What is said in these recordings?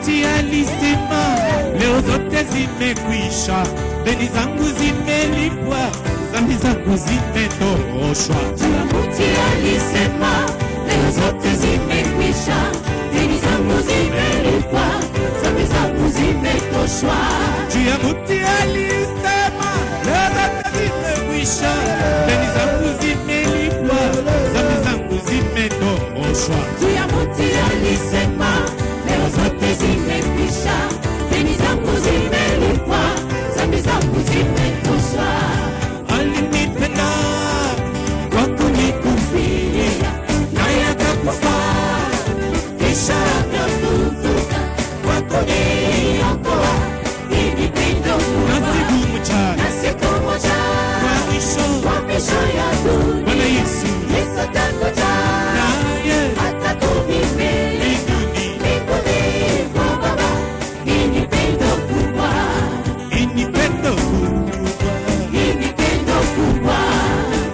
Jiamuti alisema leo zote zimekwisha, deni zangu zimelipwa, dhambi zangu zimetoroshwa. Jiamuti alisema leo zote zimekwisha, deni zangu zimelipwa, dhambi zangu zimetoshwa. Jiamuti alisema leo zote zimekwisha, deni zangu zimelipwa, dhambi zangu zimetoroshwa. Jiamuti alisema leo zote zimekwisha, deni zangu zimelipwa, dhambi zangu zimetoshwa. Alinipenda kwa kunikufia, naye akakufaa, kisha akafufuka kwa kuniokoa. Hii ni pendo kubwa, na siku moja kwa mwisho ya dunia, Bwana Yesu atakuja naye atakumimili mbinguni kwa Baba. Hii ni pendo kubwa, hii ni pendo kubwa, hii ni pendo kubwa,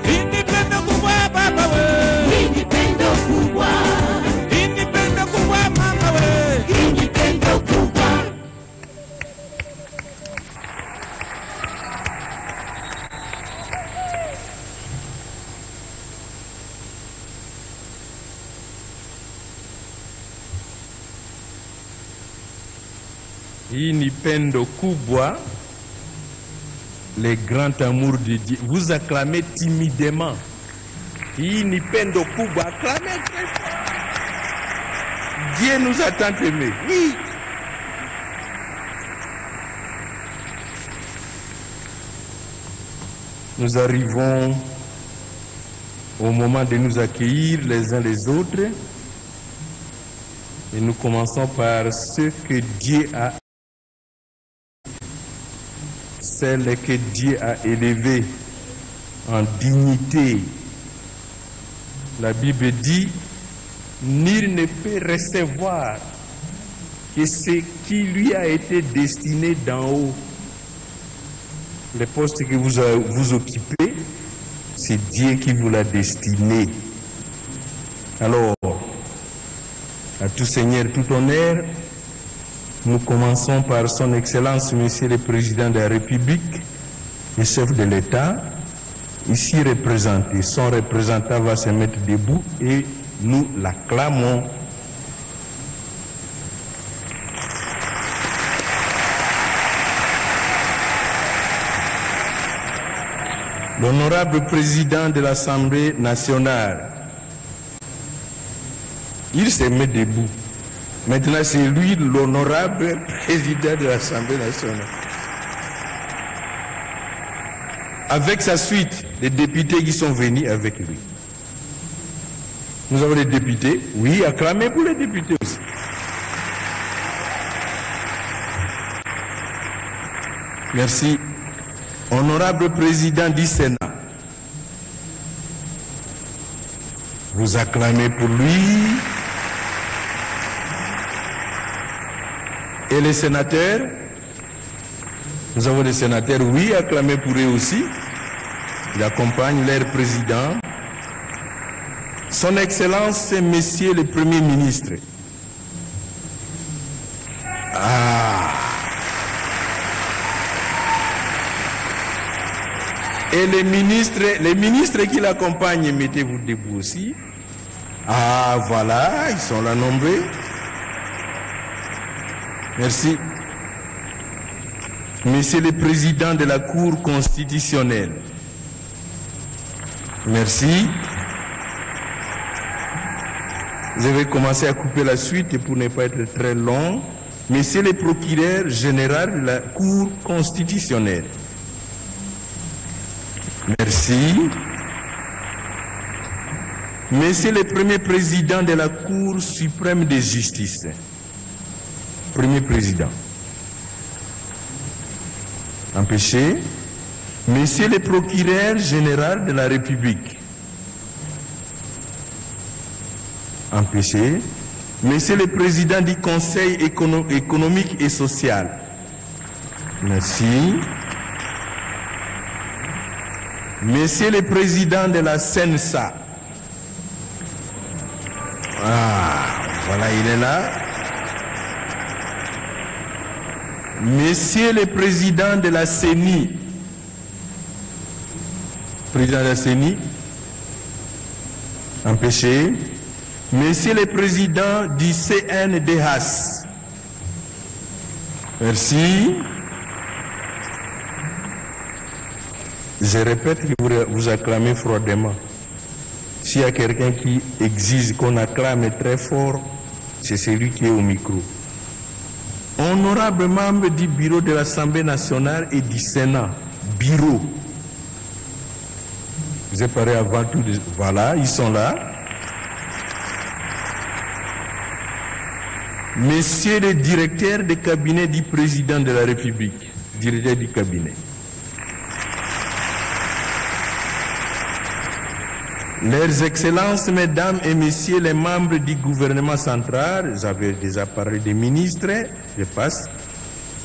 hii ni pendo kubwa baba we, hii ni pendo kubwa, hii ni pendo kubwa mama we, hii ni pendo kubwa. Hii ni pendo kubwa, le grand amour de Dieu. Vous acclamez timidement. Hii ni pendo kubwa, acclamez très fort. Dieu nous a tant aimés. Oui. Nous arrivons au moment de nous accueillir les uns les autres. Et nous commençons par ce que Dieu a, celle que Dieu a élevée en dignité. La Bible dit, nul ne peut recevoir que ce qui lui a été destiné d'en haut. Le poste que vous occupez, c'est Dieu qui vous l'a destiné. Alors, à tout Seigneur, tout honneur, nous commençons par son Excellence, Monsieur le Président de la République, le chef de l'État, ici représenté. Son représentant va se mettre debout et nous l'acclamons. L'honorable Président de l'Assemblée nationale, il se met debout. Maintenant, c'est lui l'honorable président de l'Assemblée nationale. Avec sa suite, les députés qui sont venus avec lui. Nous avons des députés. Oui, acclamez pour les députés aussi. Merci. Honorable président du Sénat. Vous acclamez pour lui. Et les sénateurs, nous avons des sénateurs, oui, acclamés pour eux aussi. Ils accompagnent leur président. Son Excellence, Monsieur le Premier ministre. Et les ministres qui l'accompagnent, mettez-vous debout aussi. Ah, voilà, ils sont là nombreux. Merci. Monsieur le Président de la Cour constitutionnelle. Merci. Je vais commencer à couper la suite pour ne pas être très long. Monsieur le Procureur général de la Cour constitutionnelle. Merci. Monsieur le Premier Président de la Cour suprême de justice. Premier Président. Empêché. Monsieur le Procureur général de la République. Empêché. Monsieur le Président du Conseil économique et social. Merci. Monsieur le Président de la CENSA. Ah, voilà, il est là. Monsieur le Président de la CENI, Président de la CENI, empêché. Monsieur le Président du CNDH, merci. Je répète que vous acclamez froidement. S'il y a quelqu'un qui exige qu'on acclame très fort, c'est celui qui est au micro. Honorables membres du bureau de l'Assemblée nationale et du Sénat, bureau. Vous avez parlé avant tout, voilà, ils sont là. Monsieur le directeur de cabinet du président de la République, directeur du cabinet. Leurs Excellences, Mesdames et Messieurs les membres du gouvernement central, j'avais déjà parlé des ministres, je passe.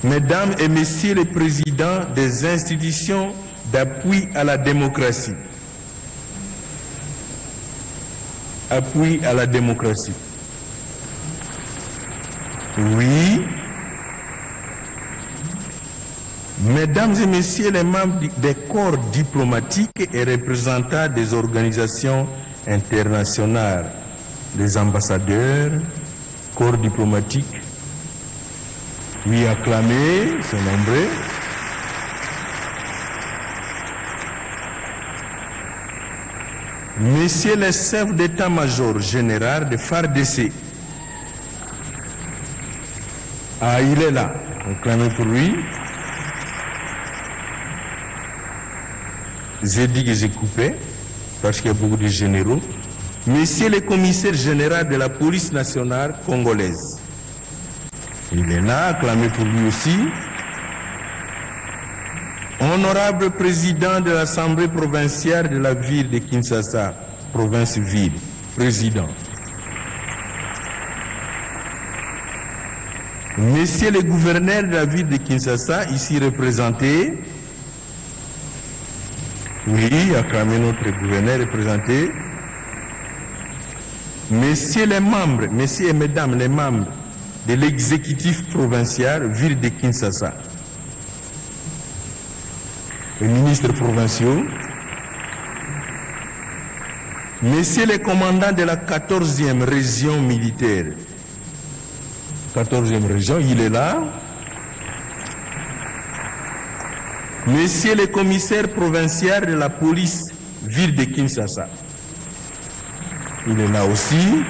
Mesdames et Messieurs les présidents des institutions d'appui à la démocratie. Appui à la démocratie. Oui. Mesdames et Messieurs les membres des corps diplomatiques et représentants des organisations internationales, les ambassadeurs, corps diplomatiques, oui, acclamés, sont nombreux. Messieurs les chefs d'état-major général de FARDC, ah, il est là, acclamé pour lui. J'ai dit que j'ai coupé, parce qu'il y a beaucoup de généraux. Monsieur le commissaire général de la police nationale congolaise. Il est là, acclamé pour lui aussi. Honorable président de l'Assemblée provinciale de la ville de Kinshasa, province-ville, président. Monsieur le gouverneur de la ville de Kinshasa, ici représenté. Oui, acclamé notre gouverneur représenté. Messieurs les membres, messieurs et mesdames les membres de l'exécutif provincial, ville de Kinshasa. Les ministres provinciaux. Messieurs les commandants de la 14e région militaire. 14e région, il est là. Monsieur le commissaire provincial de la police, ville de Kinshasa. Il est là aussi.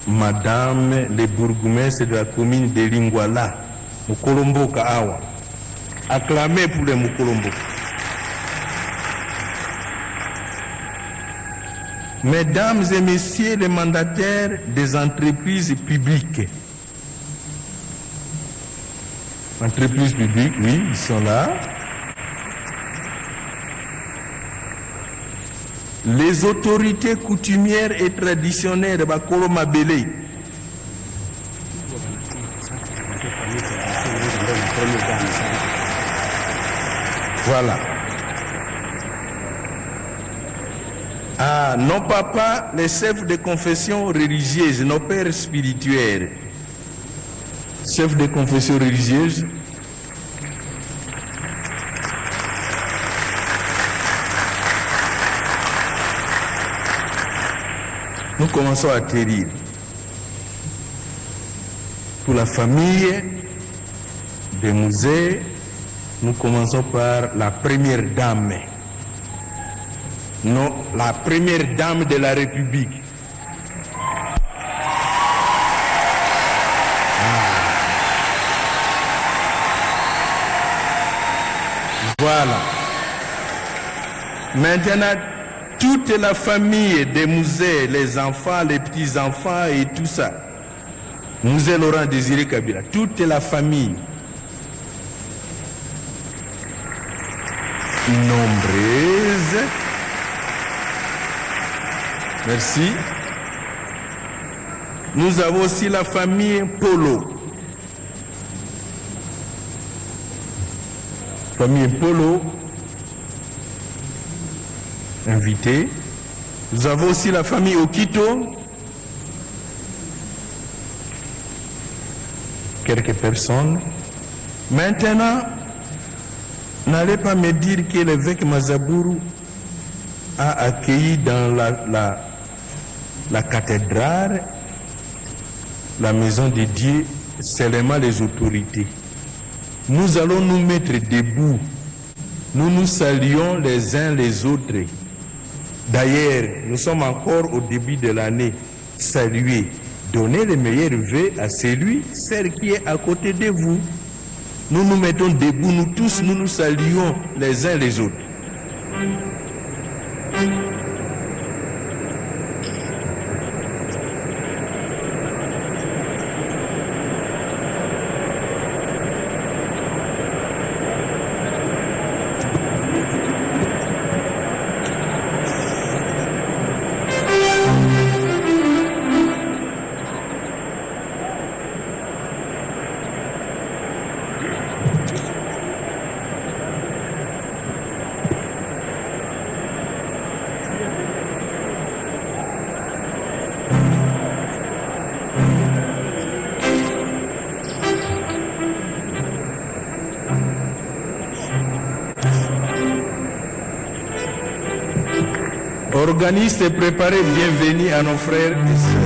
Madame le bourgmestre de la commune de Lingwala, Mukolombo Kaawa. Acclamé pour les Mukolombo. Mesdames et messieurs les mandataires des entreprises publiques. Entreprises publiques, oui, ils sont là. Les autorités coutumières et traditionnelles de Bakolo Mabele. Voilà. Ah, nos papas, les chefs de confession religieuse, nos pères spirituels. Chef de confession religieuse, nous commençons à atterrir. Pour la famille des musées, nous commençons par la première dame. Non, la première dame de la République. Voilà. Maintenant, toute la famille des musées, les enfants, les petits-enfants et tout ça. Musée Laurent Désiré Kabila, toute la famille. Nombreuse. Merci. Nous avons aussi la famille Polo. Famille Polo, invité. Nous avons aussi la famille Okito. quelques personnes. Maintenant, n'allez pas me dire que l'évêque Mazabourou a accueilli dans la cathédrale, la maison de Dieu, seulement les autorités. Nous allons nous mettre debout. Nous nous saluons les uns les autres. D'ailleurs, nous sommes encore au début de l'année. Saluez, donnez les meilleurs vœux à celui, celle qui est à côté de vous. Nous nous mettons debout, nous tous, nous nous saluons les uns les autres. Organistes, préparez, bienvenue à nos frères et sœurs.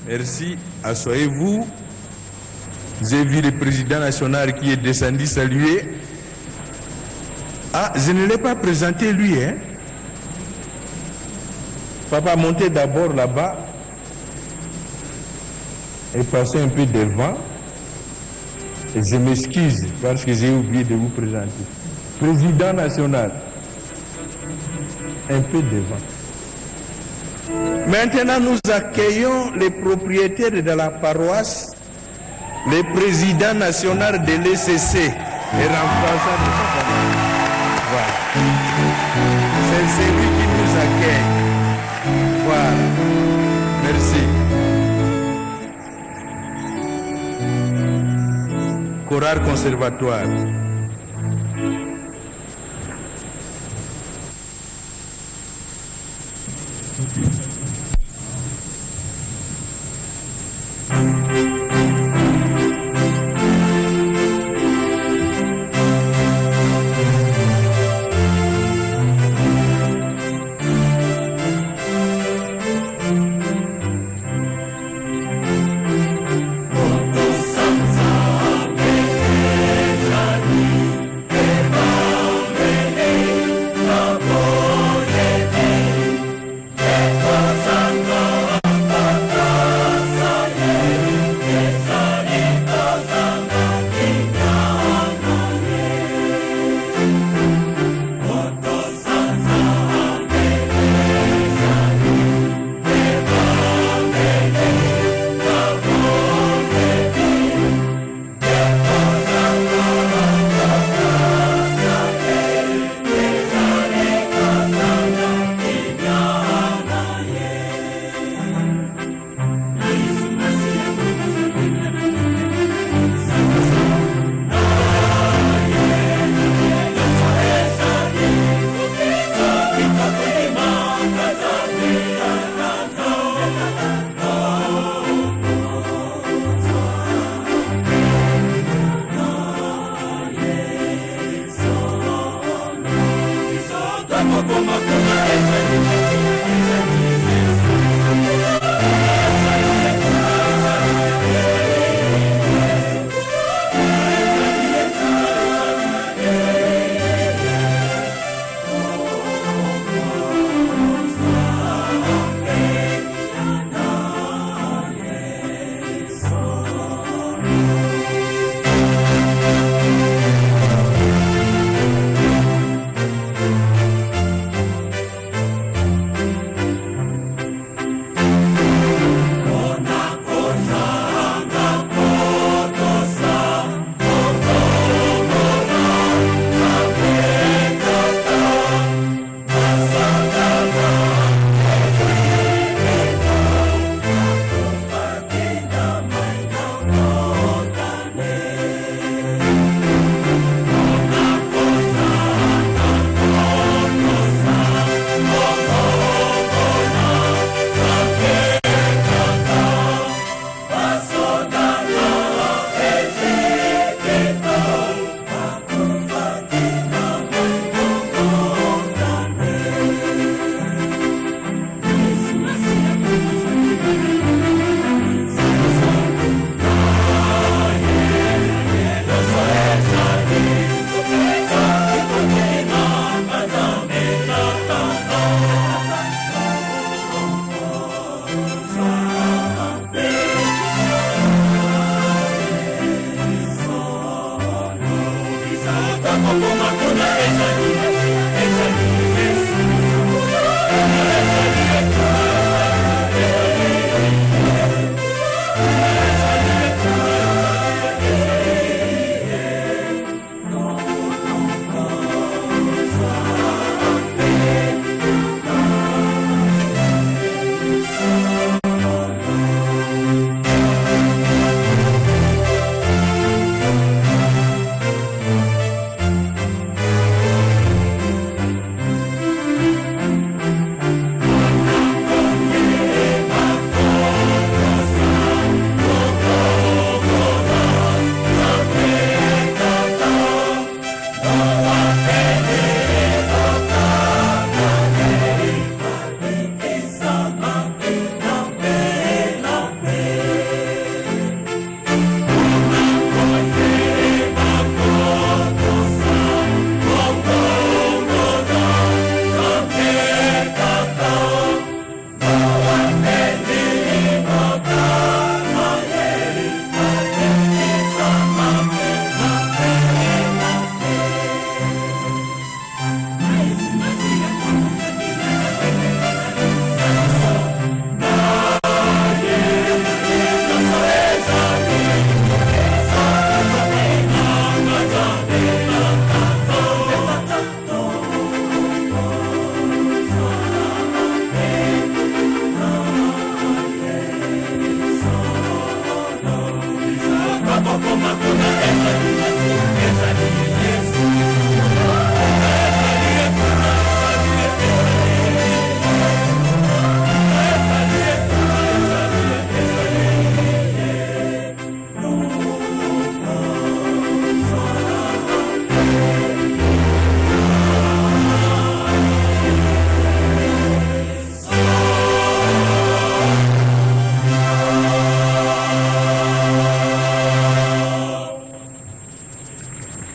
Merci, asseyez-vous. J'ai vu le président national qui est descendu saluer. Ah, je ne l'ai pas présenté lui, hein. Papa, montez d'abord là-bas et passez un peu devant. Et je m'excuse parce que j'ai oublié de vous présenter. Président national, un peu devant. Maintenant, nous accueillons les propriétaires de la paroisse, le président national de l'ECC, et remplaçant de Papa. Voilà. C'est celui qui nous accueille. Voilà. Merci. Chorale conservatoire.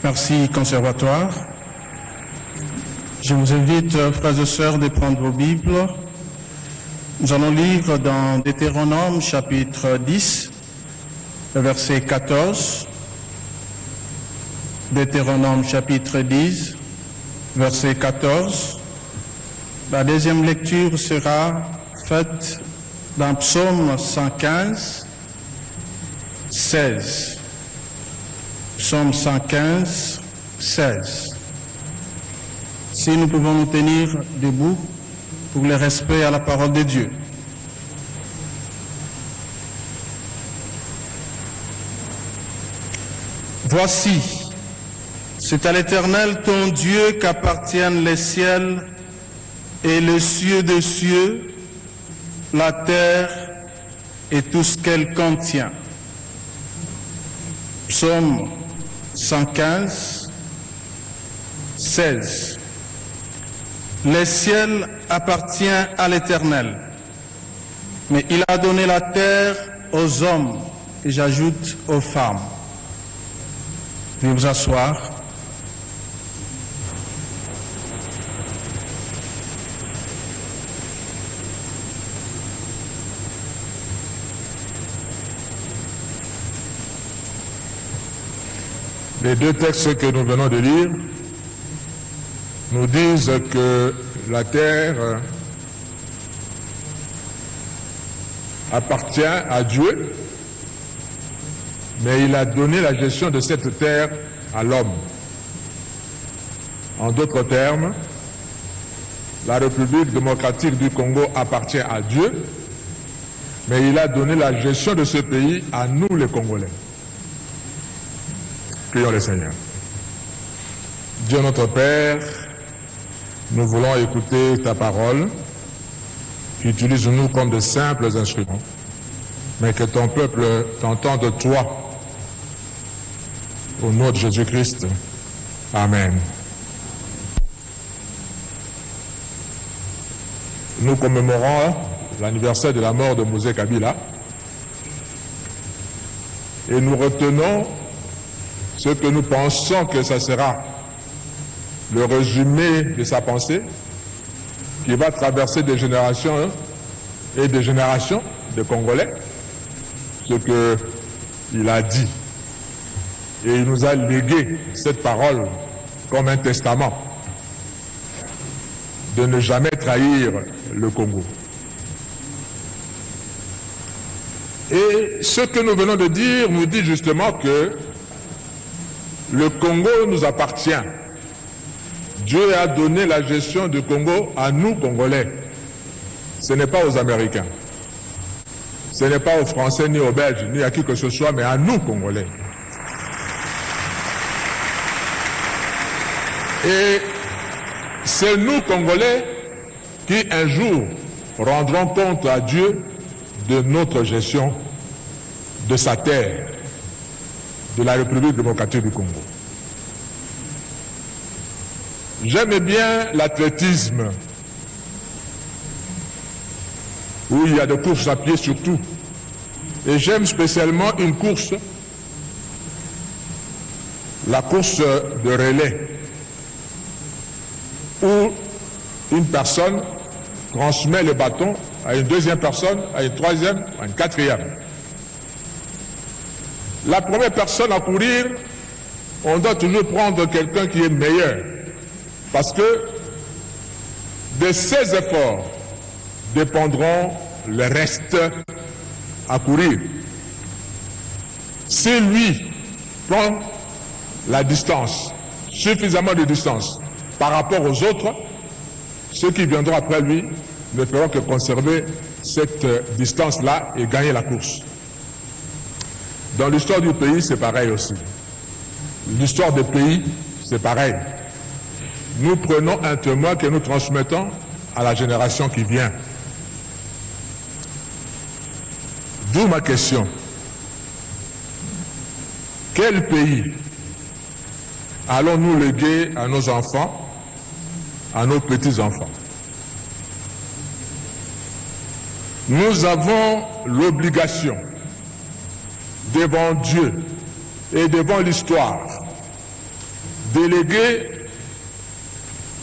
Merci, Conservatoire. Je vous invite, frères et sœurs, de prendre vos Bibles. Nous allons lire dans Deutéronome, chapitre 10, verset 14. Deutéronome, chapitre 10, verset 14. La deuxième lecture sera faite dans Psaume 115, 16. Psaume 115, 16. Si nous pouvons nous tenir debout pour le respect à la parole de Dieu. Voici, c'est à l'Éternel ton Dieu qu'appartiennent les ciels et les cieux des cieux, la terre et tout ce qu'elle contient. Psaume 115, 16. Le ciel appartient à l'Éternel, mais il a donné la terre aux hommes, et j'ajoute aux femmes. Veuillez vous asseoir. Les deux textes que nous venons de lire nous disent que la terre appartient à Dieu, mais il a donné la gestion de cette terre à l'homme. En d'autres termes, la République démocratique du Congo appartient à Dieu, mais il a donné la gestion de ce pays à nous les Congolais. Prions le Seigneur. Dieu notre Père, nous voulons écouter ta parole. Utilise-nous comme de simples instruments, mais que ton peuple t'entende toi. Au nom de Jésus-Christ. Amen. Nous commémorons l'anniversaire de la mort de Mosé Kabila et nous retenons ce que nous pensons que ça sera le résumé de sa pensée qui va traverser des générations et des générations de Congolais, ce qu'il a dit. Et il nous a légué cette parole comme un testament de ne jamais trahir le Congo. Et ce que nous venons de dire nous dit justement que le Congo nous appartient. Dieu a donné la gestion du Congo à nous, Congolais. Ce n'est pas aux Américains. Ce n'est pas aux Français, ni aux Belges, ni à qui que ce soit, mais à nous, Congolais. Et c'est nous, Congolais, qui un jour rendrons compte à Dieu de notre gestion de sa terre, de la République démocratique du Congo. J'aime bien l'athlétisme, où il y a des courses à pied surtout. Et j'aime spécialement une course, la course de relais, où une personne transmet le bâton à une deuxième personne, à une troisième, à une quatrième. La première personne à courir, on doit toujours prendre quelqu'un qui est meilleur. Parce que de ses efforts dépendront le reste à courir. Si lui prend la distance, suffisamment de distance par rapport aux autres, ceux qui viendront après lui ne feront que conserver cette distance-là et gagner la course. Dans l'histoire du pays, c'est pareil aussi. L'histoire des pays, c'est pareil. Nous prenons un témoin que nous transmettons à la génération qui vient. D'où ma question. Quel pays allons-nous léguer à nos enfants, à nos petits-enfants? Nous avons l'obligation, devant Dieu et devant l'histoire, de léguer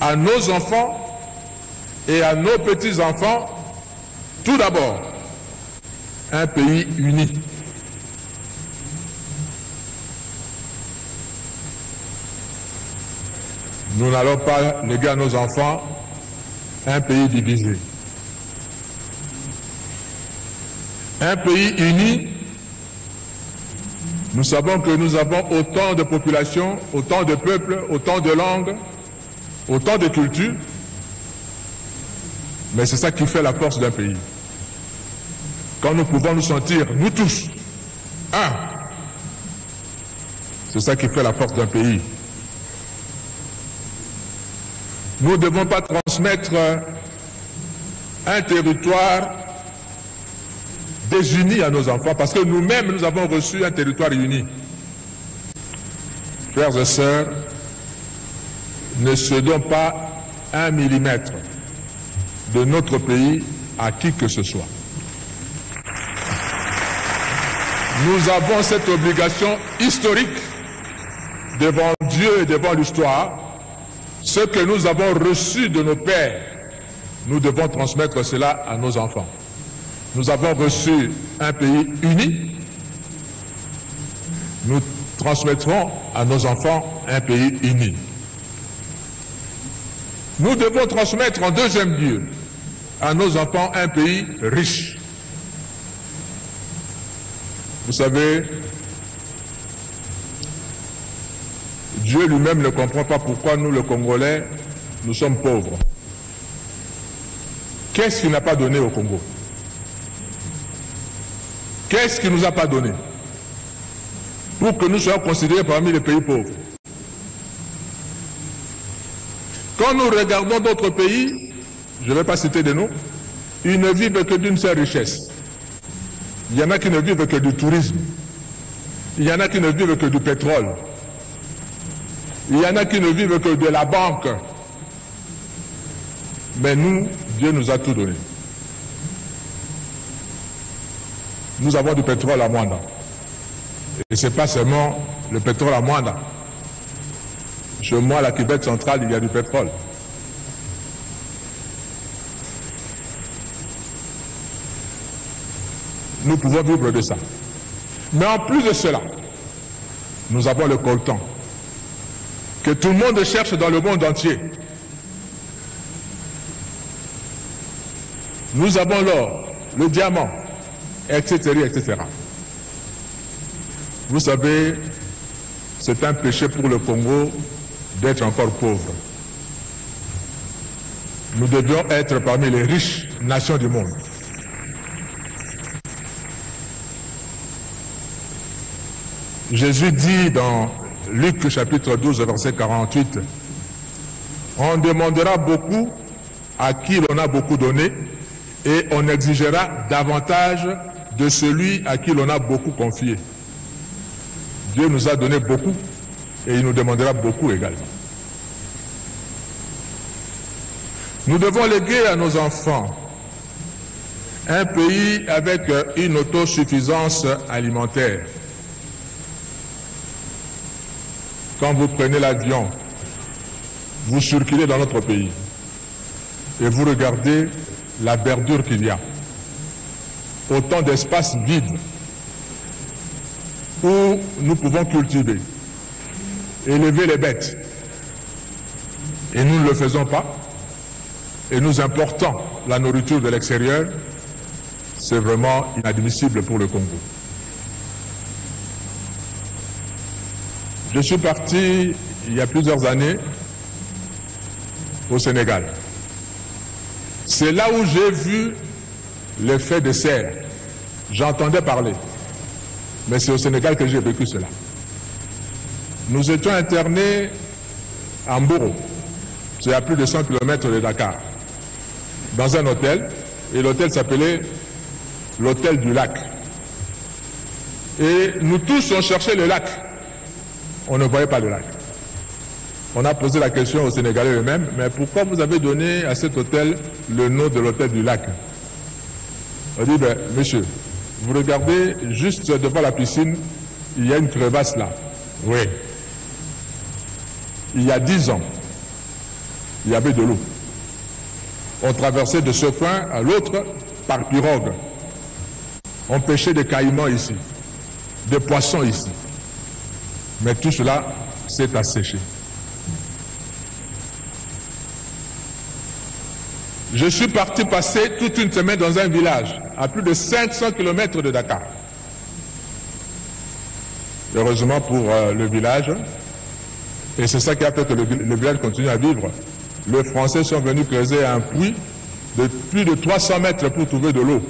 à nos enfants et à nos petits-enfants, tout d'abord, un pays uni. Nous n'allons pas léguer à nos enfants un pays divisé. Un pays uni, nous savons que nous avons autant de populations, autant de peuples, autant de langues, autant de cultures, mais c'est ça qui fait la force d'un pays. Quand nous pouvons nous sentir, nous tous, un, c'est ça qui fait la force d'un pays. Nous ne devons pas transmettre un territoire désuni à nos enfants, parce que nous-mêmes, nous avons reçu un territoire uni. Frères et sœurs, ne cédons pas 1 millimètre de notre pays à qui que ce soit. Nous avons cette obligation historique devant Dieu et devant l'histoire. Ce que nous avons reçu de nos pères, nous devons transmettre cela à nos enfants. Nous avons reçu un pays uni. Nous transmettrons à nos enfants un pays uni. Nous devons transmettre en deuxième lieu à nos enfants un pays riche. Vous savez, Dieu lui-même ne comprend pas pourquoi nous, les Congolais, nous sommes pauvres. Qu'est-ce qu'il n'a pas donné au Congo? Qu'est-ce qu'il ne nous a pas donné pour que nous soyons considérés parmi les pays pauvres? Quand nous regardons d'autres pays, je ne vais pas citer de noms, ils ne vivent que d'une seule richesse. Il y en a qui ne vivent que du tourisme. Il y en a qui ne vivent que du pétrole. Il y en a qui ne vivent que de la banque. Mais nous, Dieu nous a tout donné. Nous avons du pétrole à Mwanda. Et ce n'est pas seulement le pétrole à Mwanda. Chez moi, à la Québec centrale, il y a du pétrole. Nous pouvons vivre de ça. Mais en plus de cela, nous avons le coltan. que tout le monde cherche dans le monde entier. Nous avons l'or, le diamant, etc., etc. Vous savez, c'est un péché pour le Congo d'être encore pauvre. Nous devions être parmi les riches nations du monde. Jésus dit dans Luc chapitre 12, verset 48, « On demandera beaucoup à qui l'on a beaucoup donné, et on exigera davantage de celui à qui l'on a beaucoup confié. » Dieu nous a donné beaucoup, et il nous demandera beaucoup également. Nous devons léguer à nos enfants un pays avec une autosuffisance alimentaire. Quand vous prenez l'avion, vous circulez dans notre pays et vous regardez la verdure qu'il y a. Autant d'espaces vides où nous pouvons cultiver, élever les bêtes. Et nous ne le faisons pas. Et nous importons la nourriture de l'extérieur. C'est vraiment inadmissible pour le Congo. Je suis parti il y a plusieurs années au Sénégal. C'est là où j'ai vu l'effet de serre. J'entendais parler. Mais c'est au Sénégal que j'ai vécu cela. Nous étions internés à Mboro. C'est à plus de 100 km de Dakar. Dans un hôtel. Et l'hôtel s'appelait l'hôtel du lac. Et nous tous on cherchait le lac. On ne voyait pas le lac. On a posé la question aux Sénégalais eux-mêmes, mais pourquoi vous avez donné à cet hôtel le nom de l'hôtel du lac? On dit, ben, monsieur, vous regardez juste devant la piscine, il y a une crevasse là. Oui. Il y a 10 ans, il y avait de l'eau. On traversait de ce coin à l'autre par pirogue. On pêchait des caïmans ici, des poissons ici. Mais tout cela s'est asséché. Je suis parti passer toute une semaine dans un village, à plus de 500 km de Dakar. Heureusement pour le village, et c'est ça qui a fait que le village continue à vivre, les Français sont venus creuser un puits de plus de 300 mètres pour trouver de l'eau.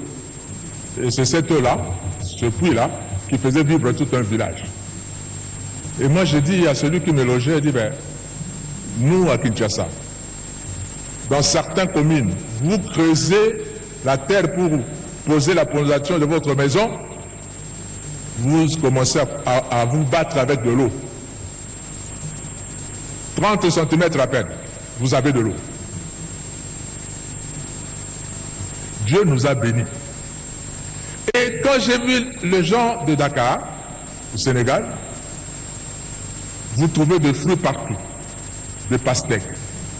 Et c'est cette eau-là, ce puits-là, qui faisait vivre tout un village. Et moi, j'ai dit à celui qui me logeait, j'ai dit, ben, nous, à Kinshasa, dans certaines communes, vous creusez la terre pour poser la fondation de votre maison, vous commencez à vous battre avec de l'eau. 30 cm à peine, vous avez de l'eau. Dieu nous a bénis. Et quand j'ai vu les gens de Dakar, au Sénégal, vous trouvez des fruits partout, des pastèques,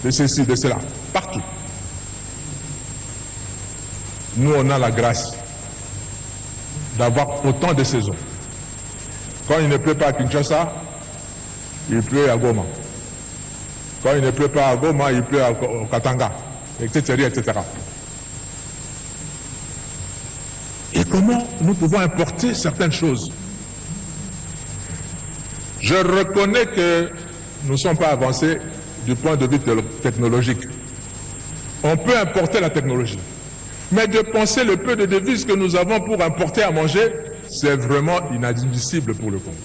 de ceci, de cela, partout. Nous, on a la grâce d'avoir autant de saisons. Quand il ne pleut pas à Kinshasa, il pleut à Goma. Quand il ne pleut pas à Goma, il pleut au Katanga, etc., etc. Et comment nous pouvons importer certaines choses? Je reconnais que nous ne sommes pas avancés du point de vue technologique. On peut importer la technologie. Mais de penser le peu de devises que nous avons pour importer à manger, c'est vraiment inadmissible pour le Congo.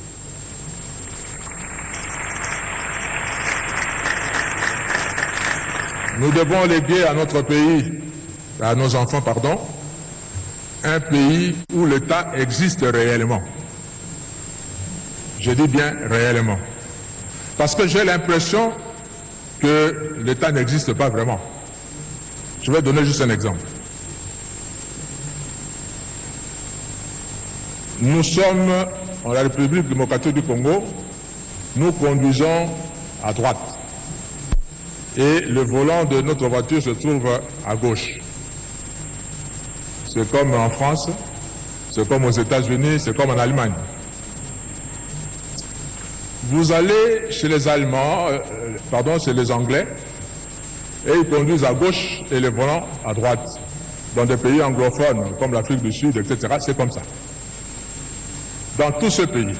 Nous devons léguer à notre pays, à nos enfants, pardon, un pays où l'État existe réellement. Je dis bien réellement. Parce que j'ai l'impression que l'État n'existe pas vraiment. Je vais donner juste un exemple. Nous sommes en la République démocratique du Congo, nous conduisons à droite. Et le volant de notre voiture se trouve à gauche. C'est comme en France, c'est comme aux États-Unis, c'est comme en Allemagne. Vous allez chez les Allemands, chez les Anglais, et ils conduisent à gauche et les volants à droite. Dans des pays anglophones comme l'Afrique du Sud, etc., c'est comme ça. Dans tous ces pays,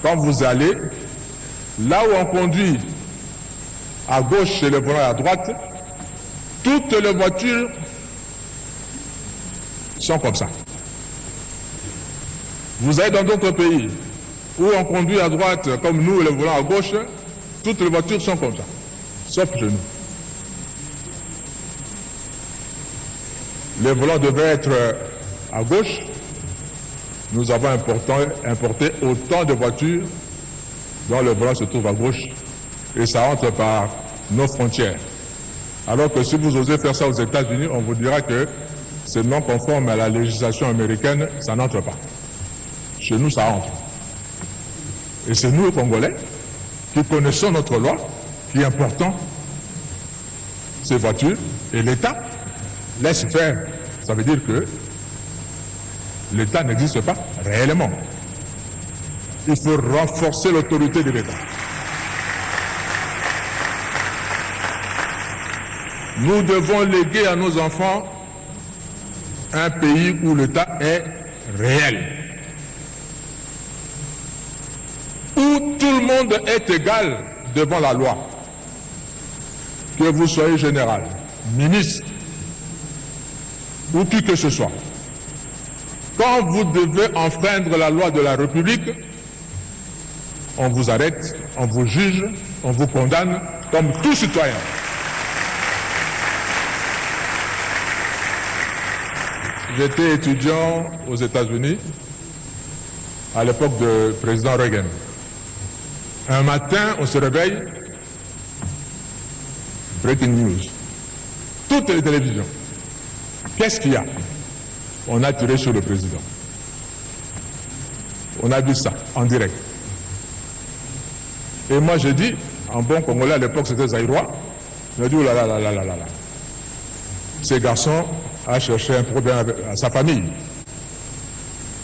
quand vous allez, là où on conduit à gauche et les volants à droite, toutes les voitures sont comme ça. Vous allez dans d'autres pays où on conduit à droite comme nous et les volants à gauche, toutes les voitures sont comme ça, sauf chez nous. Les volants devaient être à gauche. Nous avons importé autant de voitures dont le volant se trouve à gauche et ça entre par nos frontières. Alors que si vous osez faire ça aux États-Unis, on vous dira que c'est non conforme à la législation américaine, ça n'entre pas. Chez nous, ça entre. Et c'est nous, les Congolais, qui connaissons notre loi, qui importons ces voitures, et l'État laisse faire. Ça veut dire que l'État n'existe pas réellement. Il faut renforcer l'autorité de l'État. Nous devons léguer à nos enfants un pays où l'État est réel. Où tout le monde est égal devant la loi. Que vous soyez général, ministre, ou qui que ce soit. Quand vous devez enfreindre la loi de la République, on vous arrête, on vous juge, on vous condamne comme tout citoyen. J'étais étudiant aux États-Unis à l'époque du président Reagan. Un matin, on se réveille, breaking news. Toutes les télévisions. Qu'est-ce qu'il y a? On a tiré sur le président. On a vu ça en direct. Et moi j'ai dit, en bon congolais à l'époque c'était Zaïrois, je me dis, oh là là là là là là là. Ces garçons a cherché un problème à sa famille.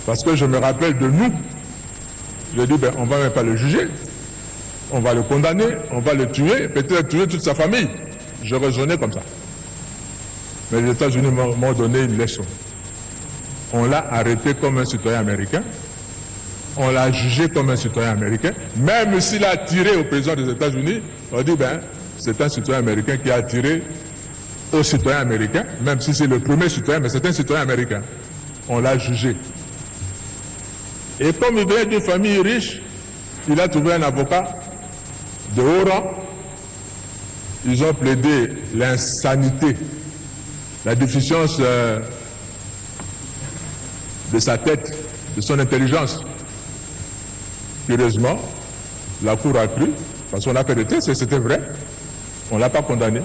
Parce que je me rappelle de nous. J'ai dit, ben, on ne va même pas le juger. On va le condamner, on va le tuer, peut-être tuer toute sa famille. Je raisonnais comme ça. Mais les États-Unis m'ont donné une leçon. On l'a arrêté comme un citoyen américain. On l'a jugé comme un citoyen américain. Même s'il a tiré au président des États-Unis, on dit, ben, c'est un citoyen américain qui a tiré aux citoyens américains, même si c'est le premier citoyen, mais c'est un citoyen américain. On l'a jugé. Et comme il vient d'une famille riche, il a trouvé un avocat de haut rang. Ils ont plaidé l'insanité, la déficience de sa tête, de son intelligence. Curieusement, la Cour a cru, parce qu'on a fait des tests et c'était vrai, on ne l'a pas condamné.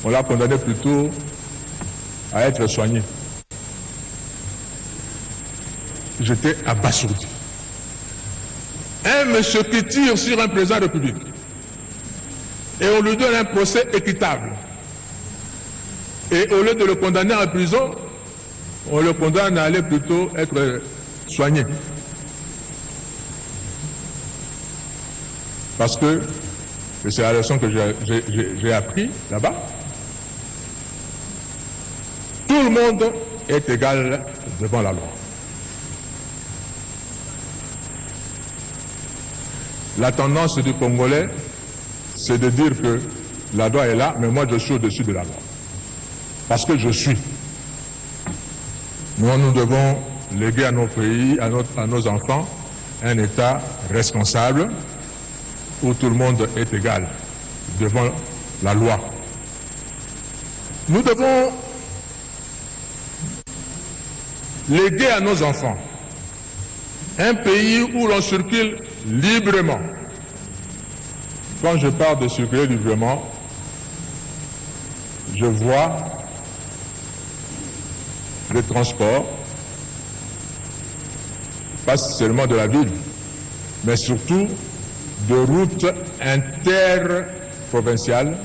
On l'a condamné plutôt à être soigné. J'étais abasourdi. Un monsieur qui tire sur un président de la République et on lui donne un procès équitable. Et au lieu de le condamner en prison, on le condamne à aller plutôt être soigné. Parce que, et c'est la leçon que j'ai appris là-bas, tout le monde est égal devant la loi. La tendance du Congolais, c'est de dire que la loi est là, mais moi je suis au-dessus de la loi. Parce que je suis. Nous devons léguer à nos pays, à nos enfants, un État responsable où tout le monde est égal devant la loi. Nous devons léguer à nos enfants un pays où l'on circule librement. Quand je parle de circuler librement, je vois le transport, pas seulement de la ville, mais surtout de routes interprovinciales,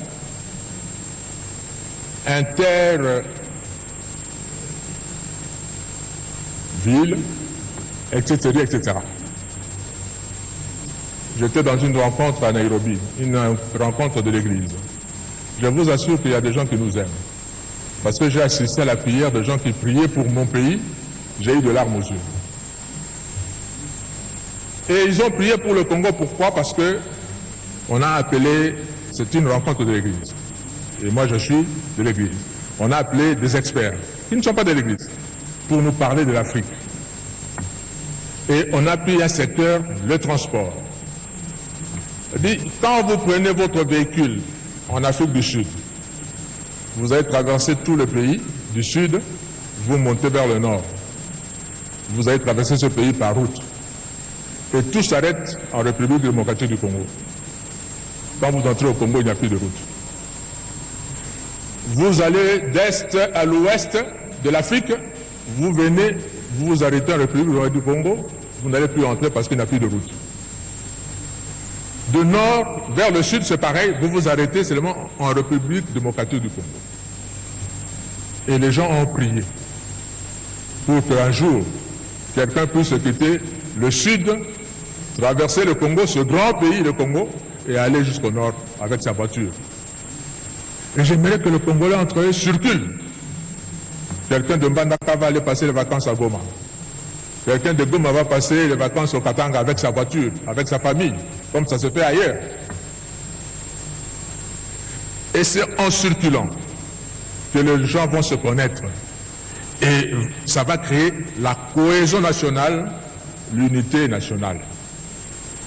intervilles, etc., etc. J'étais dans une rencontre à Nairobi, une rencontre de l'église. Je vous assure qu'il y a des gens qui nous aiment. Parce que j'ai assisté à la prière de gens qui priaient pour mon pays, j'ai eu de larmes aux yeux. Et ils ont prié pour le Congo, pourquoi? Parce que on a appelé, c'est une rencontre de l'église. Et moi je suis de l'église. On a appelé des experts, qui ne sont pas de l'église, pour nous parler de l'Afrique. Et on a pris un secteur, le transport. Quand vous prenez votre véhicule en Afrique du Sud, vous allez traverser tout le pays du Sud, vous montez vers le Nord. Vous allez traverser ce pays par route. Et tout s'arrête en République démocratique du Congo. Quand vous entrez au Congo, il n'y a plus de route. Vous allez d'est à l'ouest de l'Afrique, vous venez, vous vous arrêtez en République démocratique du Congo, vous n'allez plus entrer parce qu'il n'y a plus de route. De nord vers le sud, c'est pareil, vous vous arrêtez seulement en République démocratique du Congo. Et les gens ont prié pour qu'un jour, quelqu'un puisse quitter le sud, traverser le Congo, ce grand pays, le Congo, et aller jusqu'au nord avec sa voiture. Et j'aimerais que le Congolais entre eux circule. Quelqu'un de Mbandaka va aller passer les vacances à Goma. Quelqu'un de Goma va passer les vacances au Katanga avec sa voiture, avec sa famille, comme ça se fait ailleurs. Et c'est en circulant que les gens vont se connaître. Et ça va créer la cohésion nationale, l'unité nationale.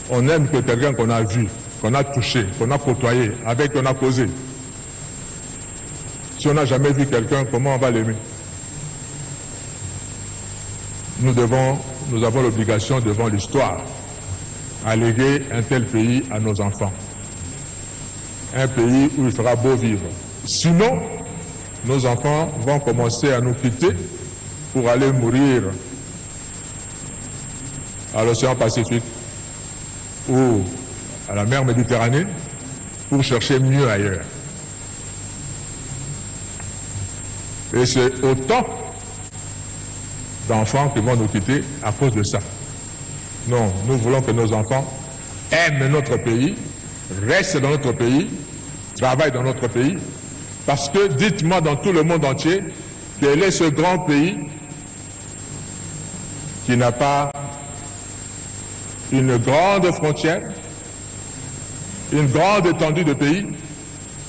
On aime que quelqu'un qu'on a vu, qu'on a touché, qu'on a côtoyé, avec qui on a causé. Si on n'a jamais vu quelqu'un, comment on va l'aimer? Nous avons l'obligation devant l'histoire à léguer un tel pays à nos enfants. Un pays où il fera beau vivre. Sinon, nos enfants vont commencer à nous quitter pour aller mourir à l'océan Pacifique ou à la mer Méditerranée pour chercher mieux ailleurs. Et c'est autant d'enfants qui vont nous quitter à cause de ça. Non, nous voulons que nos enfants aiment notre pays, restent dans notre pays, travaillent dans notre pays, parce que dites-moi dans tout le monde entier, quel est ce grand pays qui n'a pas une grande frontière, une grande étendue de pays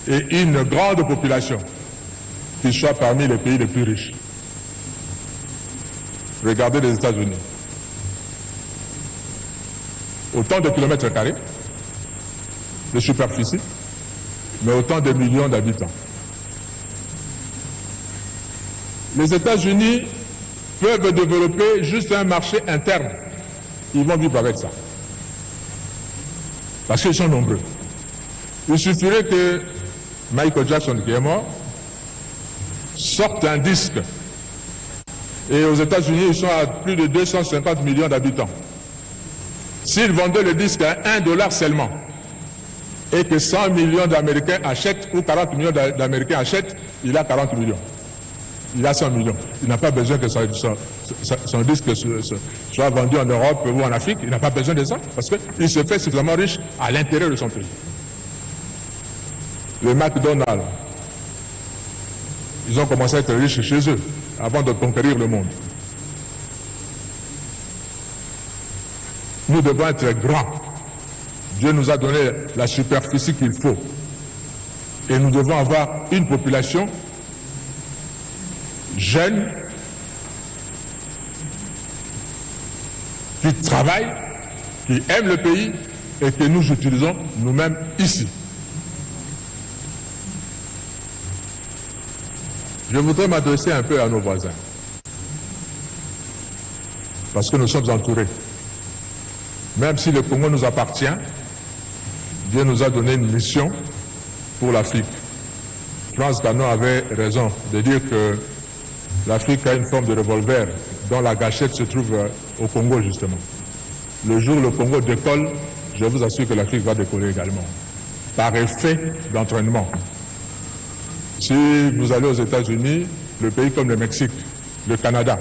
et une grande population qui soit parmi les pays les plus riches. Regardez les États-Unis. Autant de kilomètres carrés de superficie, mais autant de millions d'habitants. Les États-Unis peuvent développer juste un marché interne. Ils vont vivre avec ça. Parce qu'ils sont nombreux. Il suffirait que Michael Jackson, qui est mort, sorte un disque. Et aux États-Unis, ils sont à plus de 250 millions d'habitants. S'ils vendaient le disque à $1 seulement, et que 100 millions d'Américains achètent, ou 40 millions d'Américains achètent, il a 40 millions. Il a 100 millions. Il n'a pas besoin que son disque soit vendu en Europe ou en Afrique. Il n'a pas besoin de ça, parce qu'il se fait suffisamment riche à l'intérieur de son pays. Les McDonald's, ils ont commencé à être riches chez eux, avant de conquérir le monde. Nous devons être grands. Dieu nous a donné la superficie qu'il faut. Et nous devons avoir une population jeune, qui travaille, qui aime le pays et que nous utilisons nous-mêmes ici. Je voudrais m'adresser un peu à nos voisins, parce que nous sommes entourés. Même si le Congo nous appartient, Dieu nous a donné une mission pour l'Afrique. Frantz Fanon avait raison de dire que l'Afrique a une forme de revolver dont la gâchette se trouve au Congo justement. Le jour où le Congo décolle, je vous assure que l'Afrique va décoller également, par effet d'entraînement. Si vous allez aux États-Unis, le pays comme le Mexique, le Canada,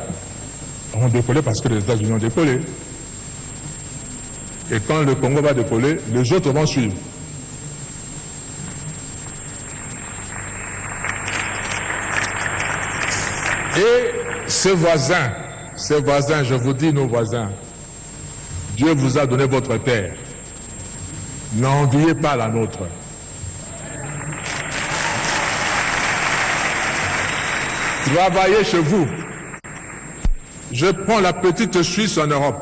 ont décollé parce que les États-Unis ont décollé. Et quand le Congo va décoller, les autres vont suivre. Et ces voisins, je vous dis nos voisins, Dieu vous a donné votre terre. N'enviez pas la nôtre. Travaillez chez vous. Je prends la petite Suisse en Europe.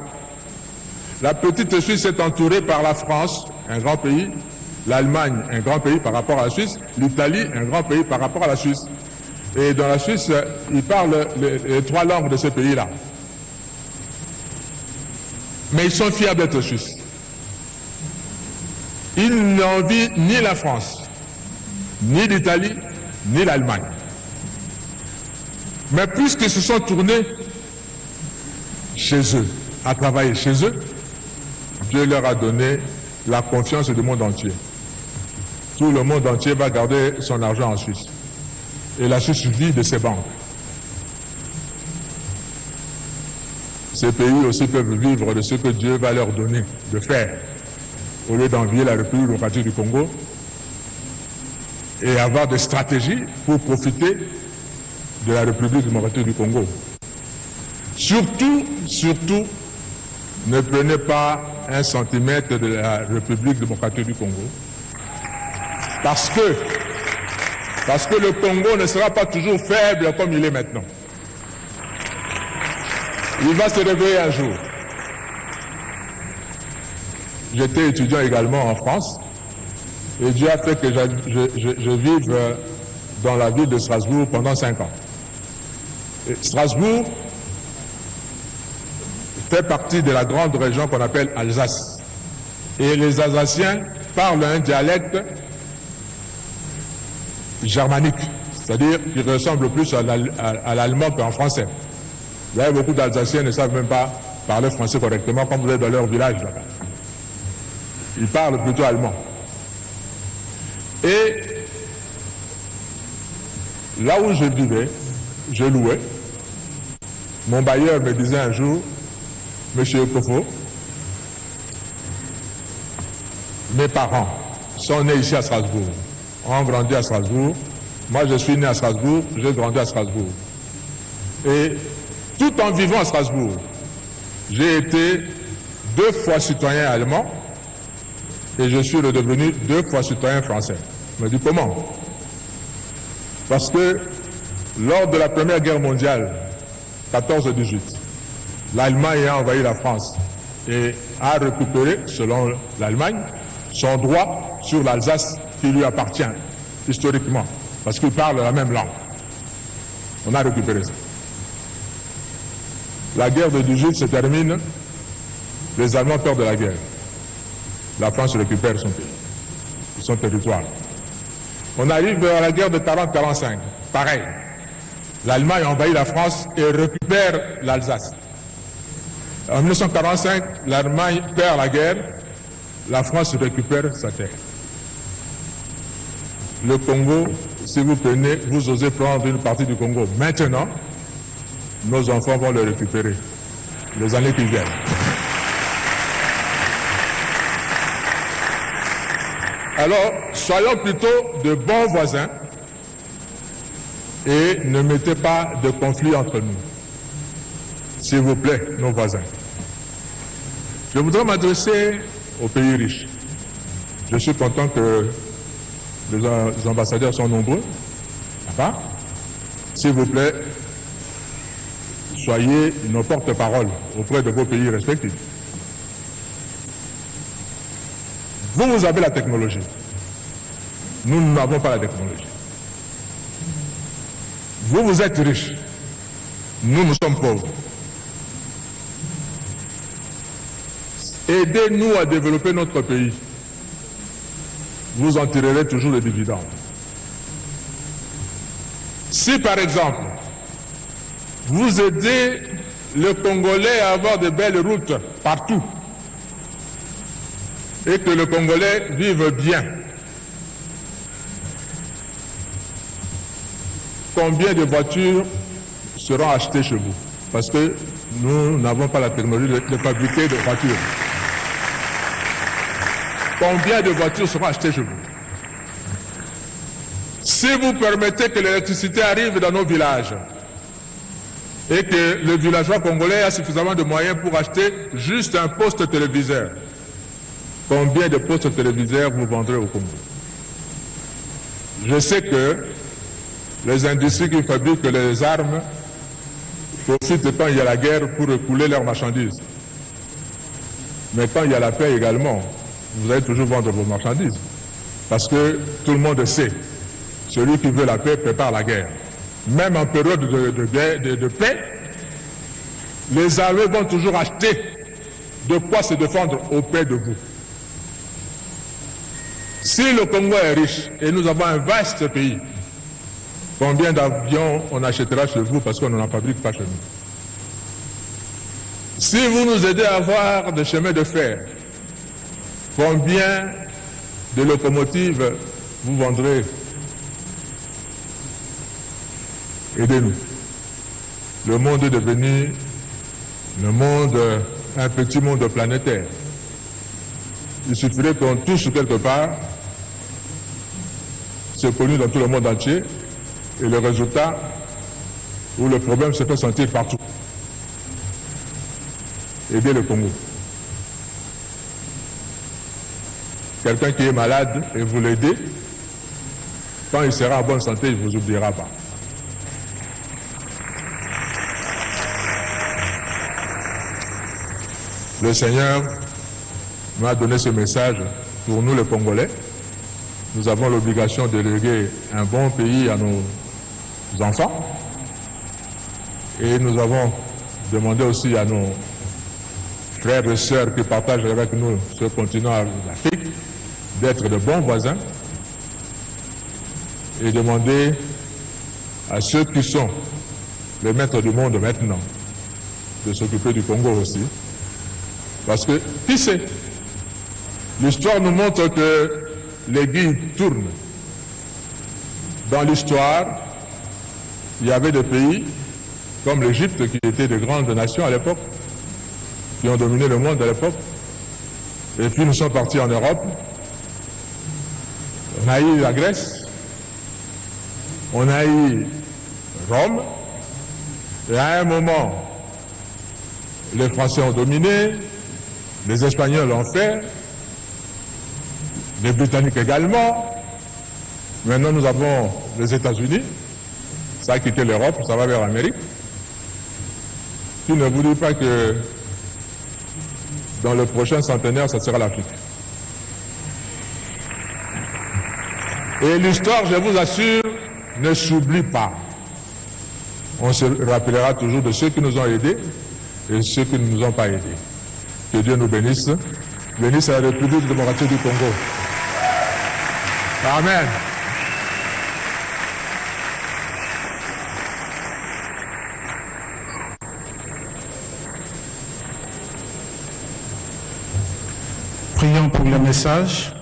La petite Suisse est entourée par la France, un grand pays, l'Allemagne, un grand pays par rapport à la Suisse, l'Italie, un grand pays par rapport à la Suisse. Et dans la Suisse, ils parlent les 3 langues de ce pays-là. Mais ils sont fiers d'être Suisses. Ils n'envient ni la France, ni l'Italie, ni l'Allemagne. Mais puisqu'ils se sont tournés chez eux, à travailler chez eux, Dieu leur a donné la confiance du monde entier. Tout le monde entier va garder son argent en Suisse. Et la Suisse vit de ses banques. Ces pays aussi peuvent vivre de ce que Dieu va leur donner de faire, au lieu d'envier la République démocratique du Congo et avoir des stratégies pour profiter de la République démocratique du Congo. Surtout, ne prenez pas 1 centimètre de la République démocratique du Congo. Parce que le Congo ne sera pas toujours faible comme il est maintenant. Il va se réveiller un jour. J'étais étudiant également en France et Dieu a fait que je vive dans la ville de Strasbourg pendant 5 ans. Et Strasbourg fait partie de la grande région qu'on appelle Alsace. Et les Alsaciens parlent un dialecte germanique, c'est-à-dire qu'il ressemble plus à l'allemand qu'en français. Vous avez beaucoup d'Alsaciens qui ne savent même pas parler français correctement comme vous êtes dans leur village là-bas. Ils parlent plutôt allemand. Et là où je vivais, je louais. Mon bailleur me disait un jour, Monsieur Kofo, mes parents sont nés ici à Strasbourg, ont grandi à Strasbourg. Moi, je suis né à Strasbourg, j'ai grandi à Strasbourg. Et tout en vivant à Strasbourg, j'ai été 2 fois citoyen allemand et je suis redevenu 2 fois citoyen français. Je me dis comment? Parce que lors de la Première Guerre mondiale, 14-18, l'Allemagne a envahi la France et a récupéré, selon l'Allemagne, son droit sur l'Alsace qui lui appartient historiquement, parce qu'il parle la même langue. On a récupéré ça. La guerre de 18 se termine, les Allemands perdent la guerre. La France récupère son territoire. On arrive à la guerre de 40-45, pareil. L'Allemagne envahit la France et récupère l'Alsace. En 1945, l'Allemagne perd la guerre, la France récupère sa terre. Le Congo, si vous prenez, vous osez prendre une partie du Congo maintenant, nos enfants vont le récupérer les années qui viennent. Alors, soyons plutôt de bons voisins et ne mettez pas de conflit entre nous. S'il vous plaît, nos voisins. Je voudrais m'adresser aux pays riches. Je suis content que les ambassadeurs sont nombreux. Enfin, s'il vous plaît, soyez nos porte-parole auprès de vos pays respectifs. Vous avez la technologie. Nous n'avons pas la technologie. Vous êtes riches. Nous sommes pauvres. Aidez-nous à développer notre pays. Vous en tirerez toujours les dividendes. Si par exemple, vous aidez le Congolais à avoir de belles routes partout, et que le Congolais vive bien, combien de voitures seront achetées chez vous? Parce que nous n'avons pas la technologie de fabriquer des voitures. combien de voitures seront achetées chez vous. Si vous permettez que l'électricité arrive dans nos villages et que le villageois congolais a suffisamment de moyens pour acheter juste un poste téléviseur, combien de postes téléviseurs vous vendrez au Congo? Je sais que les industries qui fabriquent les armes profitent quand il y a la guerre pour écouler leurs marchandises. Mais quand il y a la paix également, vous allez toujours vendre vos marchandises. Parce que tout le monde sait, celui qui veut la paix prépare la guerre. Même en période de paix, les armées vont toujours acheter de quoi se défendre auprès de vous. Si le Congo est riche et nous avons un vaste pays, combien d'avions on achètera chez vous parce qu'on n'en fabrique pas chez nous? Si vous nous aidez à avoir des chemins de fer, combien de locomotives vous vendrez? Aidez-nous. Le monde est devenu un petit monde planétaire. Il suffirait qu'on touche quelque part, c'est connu dans tout le monde entier, et le résultat, où le problème se fait sentir partout. Aidez le Congo. Quelqu'un qui est malade et vous l'aidez, quand il sera en bonne santé, il ne vous oubliera pas. Le Seigneur m'a donné ce message pour nous les Congolais. Nous avons l'obligation de léguer un bon pays à nos enfants. Et nous avons demandé aussi à nos frères et sœurs qui partagent avec nous ce continent d'Afrique d'être de bons voisins et demander à ceux qui sont les maîtres du monde maintenant de s'occuper du Congo aussi. Parce que, qui sait, l'histoire nous montre que l'aiguille tourne. Dans l'histoire, il y avait des pays comme l'Égypte qui étaient de grandes nations à l'époque, qui ont dominé le monde à l'époque. Et puis nous sommes partis en Europe. On a eu la Grèce, on a eu Rome, et à un moment, les Français ont dominé, les Espagnols l'ont fait, les Britanniques également. Maintenant, nous avons les États-Unis. Ça a quitté l'Europe, ça va vers l'Amérique. Qui ne vous dit pas que dans le prochain centenaire, ça sera l'Afrique. Et l'histoire, je vous assure, ne s'oublie pas. On se rappellera toujours de ceux qui nous ont aidés et ceux qui ne nous ont pas aidés. Que Dieu nous bénisse. Bénisse la République démocratique du Congo. Amen. Prions pour le message.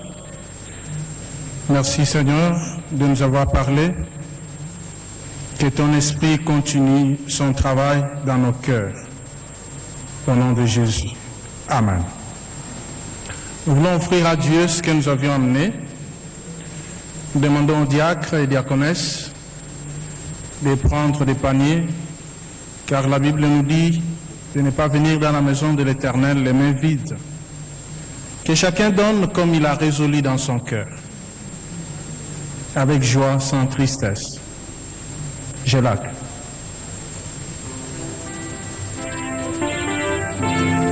Merci Seigneur de nous avoir parlé. Que ton esprit continue son travail dans nos cœurs. Au nom de Jésus. Amen. Nous voulons offrir à Dieu ce que nous avions amené. Nous demandons aux diacres et diaconesses de prendre des paniers, car la Bible nous dit de ne pas venir dans la maison de l'Éternel les mains vides. Que chacun donne comme il a résolu dans son cœur, avec joie, sans tristesse. Je l'acte. También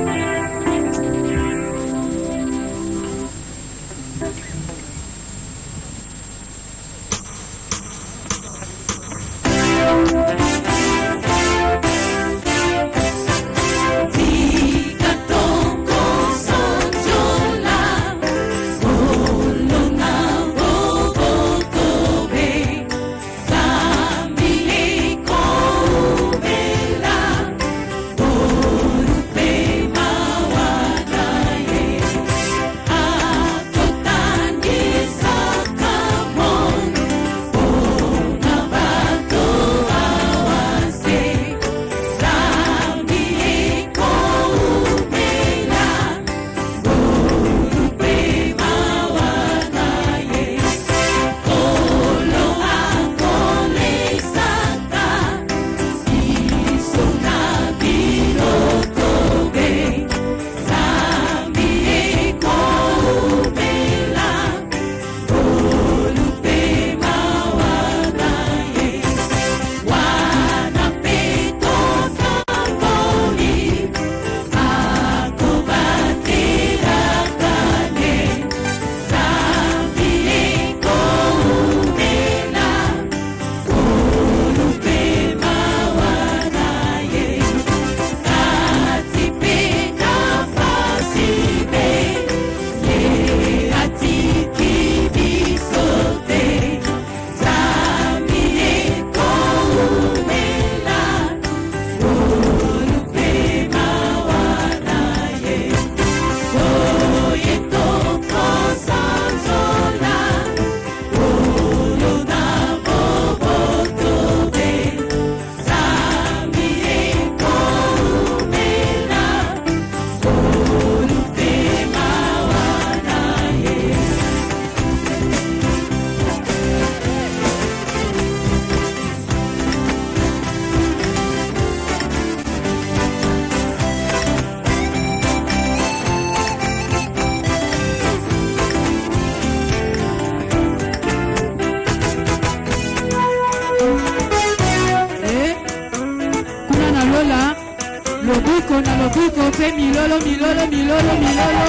Lokuko pe milolo, milolo, milolo, milolo.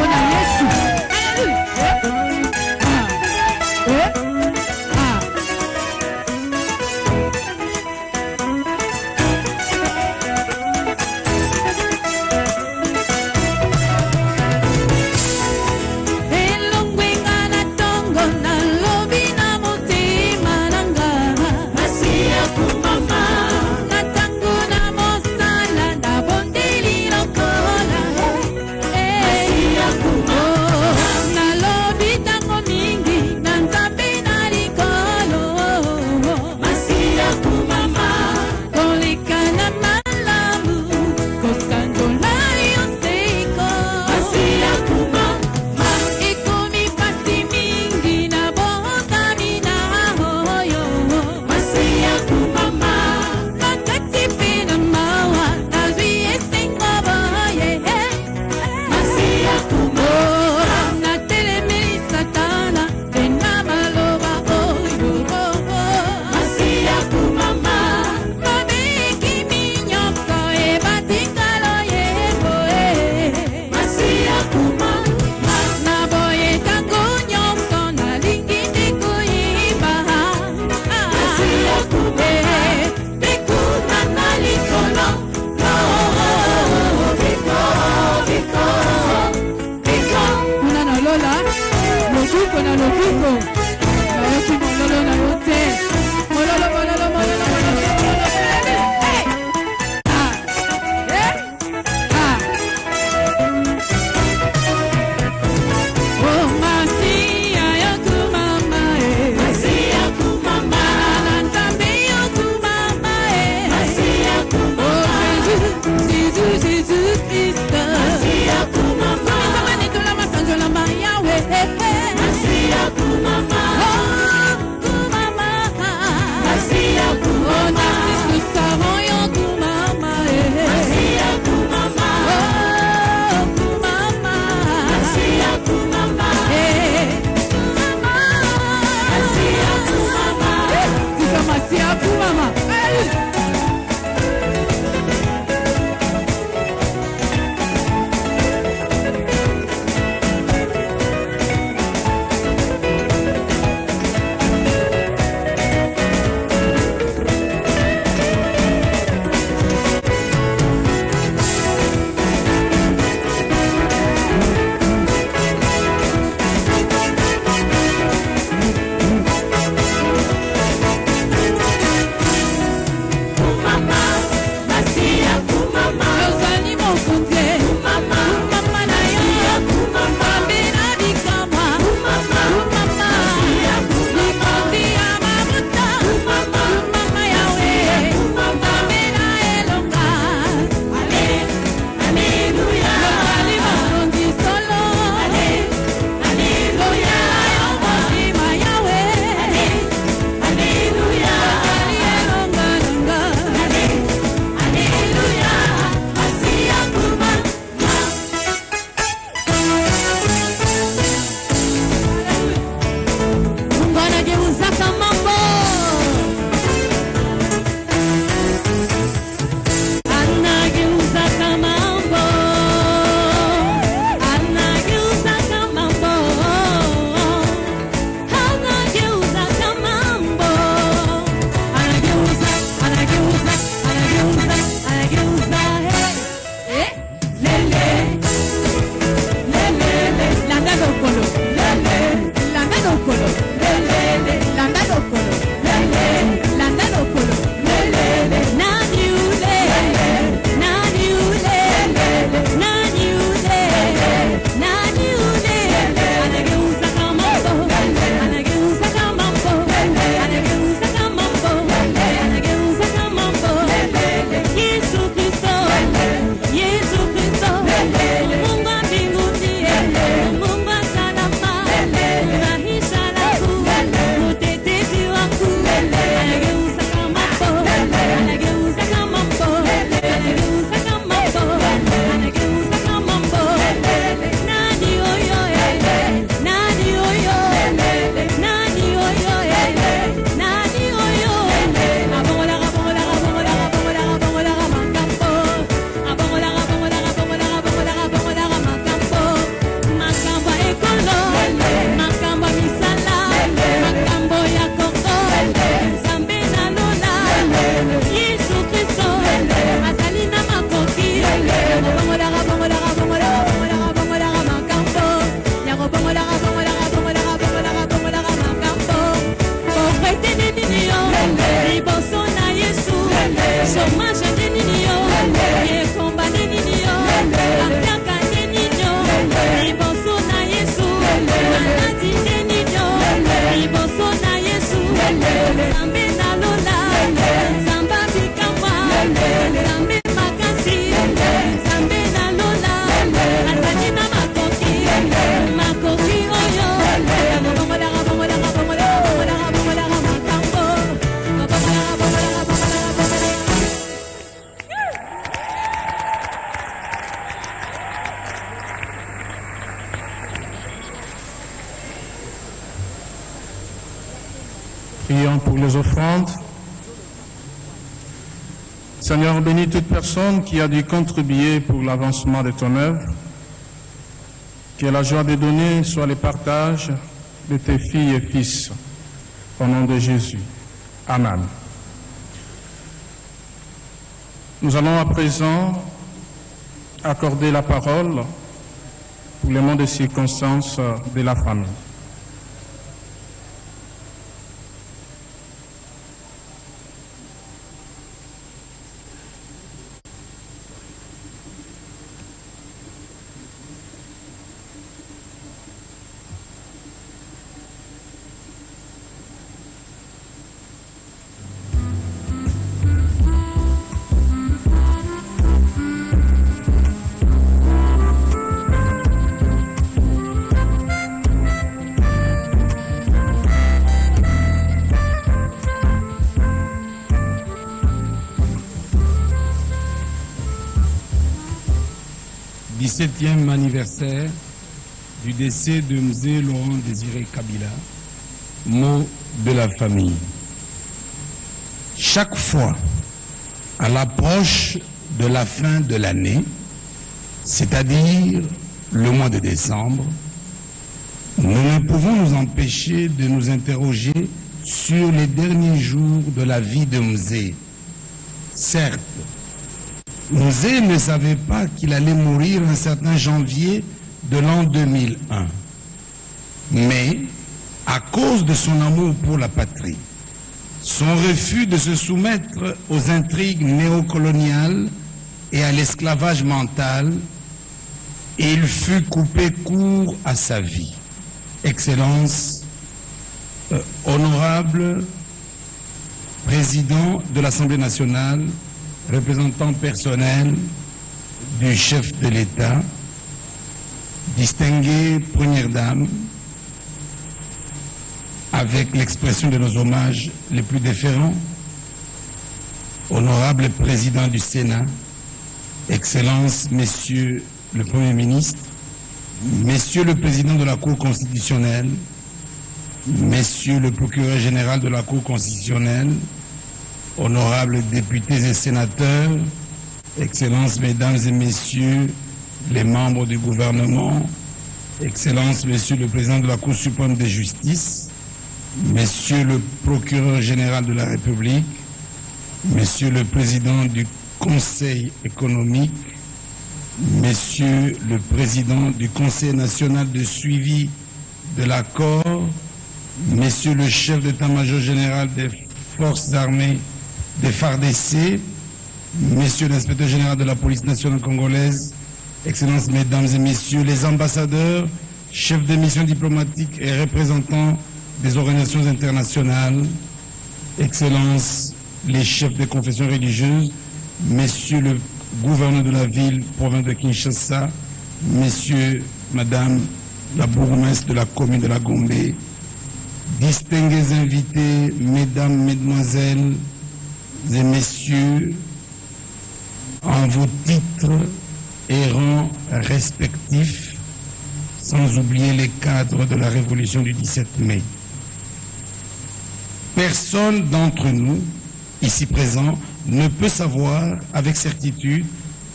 Ona Yesu. Mama. Prions pour les offrandes. Seigneur, bénis toute personne qui a dû contribuer pour l'avancement de ton œuvre. Que la joie de donner soit le partage de tes filles et fils. Au nom de Jésus. Amen. Nous allons à présent accorder la parole pour le monde des circonstances de la famille. Septième anniversaire du décès de Mzee Laurent Désiré Kabila, mot de la famille. Chaque fois, à l'approche de la fin de l'année, c'est-à-dire le mois de décembre, nous ne pouvons nous empêcher de nous interroger sur les derniers jours de la vie de Mzee. Certes, Mzee ne savait pas qu'il allait mourir un certain janvier de l'an 2001. Mais, à cause de son amour pour la patrie, son refus de se soumettre aux intrigues néocoloniales et à l'esclavage mental, il fut coupé court à sa vie. Excellence, honorable président de l'Assemblée nationale, représentant personnel du chef de l'État, distinguée première dame, avec l'expression de nos hommages les plus déférents, honorable président du Sénat, Excellence, Messieurs le Premier ministre, Messieurs le président de la Cour constitutionnelle, Messieurs le procureur général de la Cour constitutionnelle, honorables députés et sénateurs, Excellences, Mesdames et Messieurs les membres du gouvernement, Excellences, Monsieur le Président de la Cour suprême de justice, Monsieur le procureur général de la République, Monsieur le Président du Conseil économique, Monsieur le Président du Conseil national de suivi de l'accord, Monsieur le chef d'état-major général des forces armées des FARDC, Monsieur l'inspecteur général de la police nationale congolaise, Excellences, Mesdames et Messieurs les ambassadeurs, chefs de mission diplomatique et représentants des organisations internationales, Excellences, les chefs des confessions religieuses, Messieurs le gouverneur de la ville, province de Kinshasa, Messieurs, Madame la bourgmestre de la commune de la Gombe, distingués invités, Mesdames, Mesdemoiselles et Messieurs, en vos titres et rangs respectifs, sans oublier les cadres de la révolution du 17 mai. Personne d'entre nous, ici présents, ne peut savoir avec certitude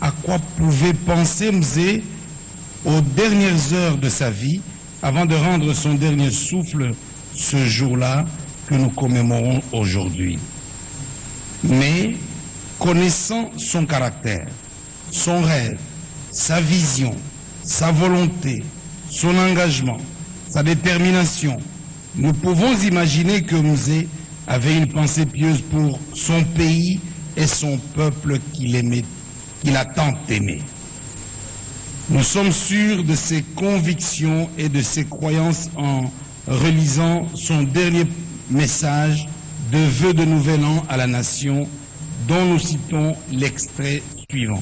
à quoi pouvait penser Mzee aux dernières heures de sa vie avant de rendre son dernier souffle ce jour-là que nous commémorons aujourd'hui. Mais, connaissant son caractère, son rêve, sa vision, sa volonté, son engagement, sa détermination, nous pouvons imaginer que Mzee avait une pensée pieuse pour son pays et son peuple qu'il aimait, qu'il a tant aimé. Nous sommes sûrs de ses convictions et de ses croyances en relisant son dernier message de vœux de nouvel an à la nation, dont nous citons l'extrait suivant.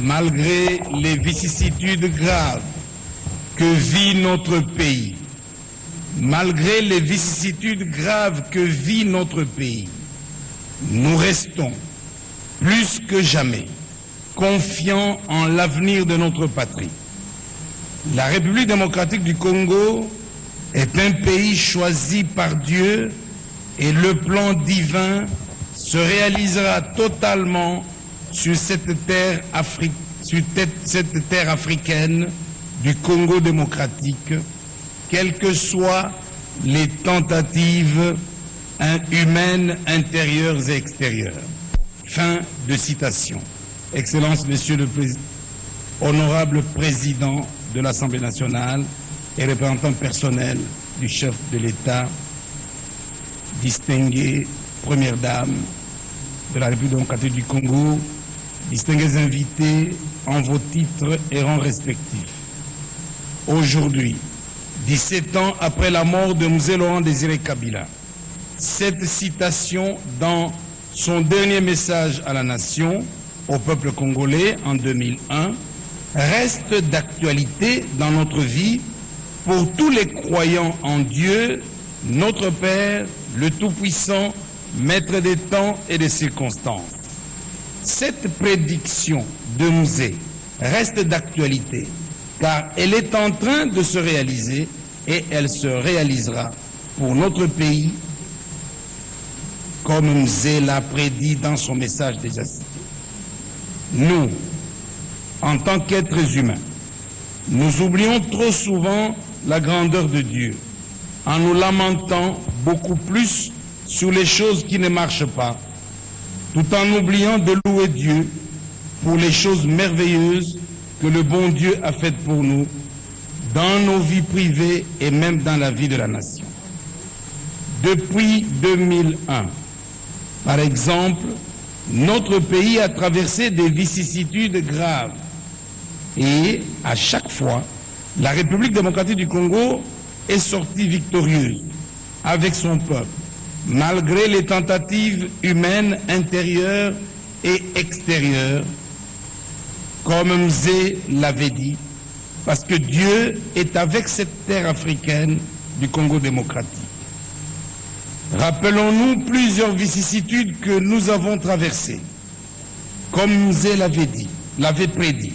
Malgré les vicissitudes graves que vit notre pays, malgré les vicissitudes graves que vit notre pays, nous restons plus que jamais confiants en l'avenir de notre patrie. La République démocratique du Congo est un pays choisi par Dieu et le plan divin se réalisera totalement sur cette terre africaine du Congo démocratique, quelles que soient les tentatives humaines intérieures et extérieures. Fin de citation. Excellence, Monsieur le Honorable Président de l'Assemblée nationale et représentant personnel du chef de l'État, distinguée Première Dame de la République démocratique du Congo, distingués invités en vos titres et rangs respectifs. Aujourd'hui, 17 ans après la mort de Mzee Laurent Désiré Kabila, cette citation dans son dernier message à la nation, au peuple congolais en 2001, reste d'actualité dans notre vie pour tous les croyants en Dieu, notre Père, le Tout-Puissant, Maître des temps et des circonstances. Cette prédiction de Mzee reste d'actualité car elle est en train de se réaliser et elle se réalisera pour notre pays comme Mzee l'a prédit dans son message déjà cité. Nous, en tant qu'êtres humains, nous oublions trop souvent la grandeur de Dieu en nous lamentant beaucoup plus sur les choses qui ne marchent pas, tout en oubliant de louer Dieu pour les choses merveilleuses que le bon Dieu a faites pour nous dans nos vies privées et même dans la vie de la nation. Depuis 2001, par exemple, notre pays a traversé des vicissitudes graves et à chaque fois, la République démocratique du Congo est sortie victorieuse avec son peuple, malgré les tentatives humaines intérieures et extérieures, comme Mzee l'avait dit, parce que Dieu est avec cette terre africaine du Congo démocratique. Rappelons-nous plusieurs vicissitudes que nous avons traversées. Comme Mzee l'avait dit, l'avait prédit,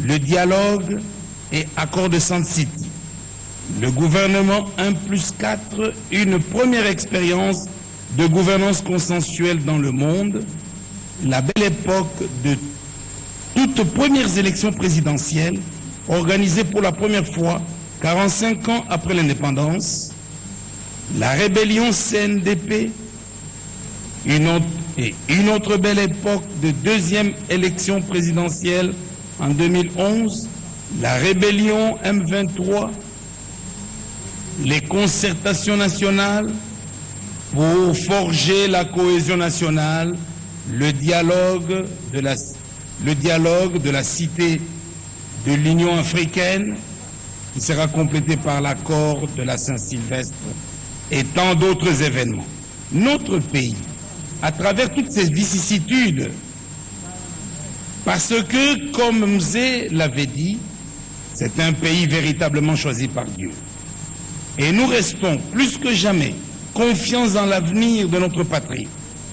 le dialogue et accord de Sand City, le gouvernement 1+4, une première expérience de gouvernance consensuelle dans le monde, la belle époque de toutes premières élections présidentielles organisées pour la première fois 45 ans après l'indépendance, la rébellion CNDP, une autre belle époque de deuxième élection présidentielle en 2011, la rébellion M23, les concertations nationales pour forger la cohésion nationale, le dialogue de la cité de l'Union africaine qui sera complété par l'accord de la Saint-Sylvestre et tant d'autres événements. Notre pays, à travers toutes ces vicissitudes, parce que, comme Mzee l'avait dit, c'est un pays véritablement choisi par Dieu. Et nous restons plus que jamais confiants dans l'avenir de notre patrie,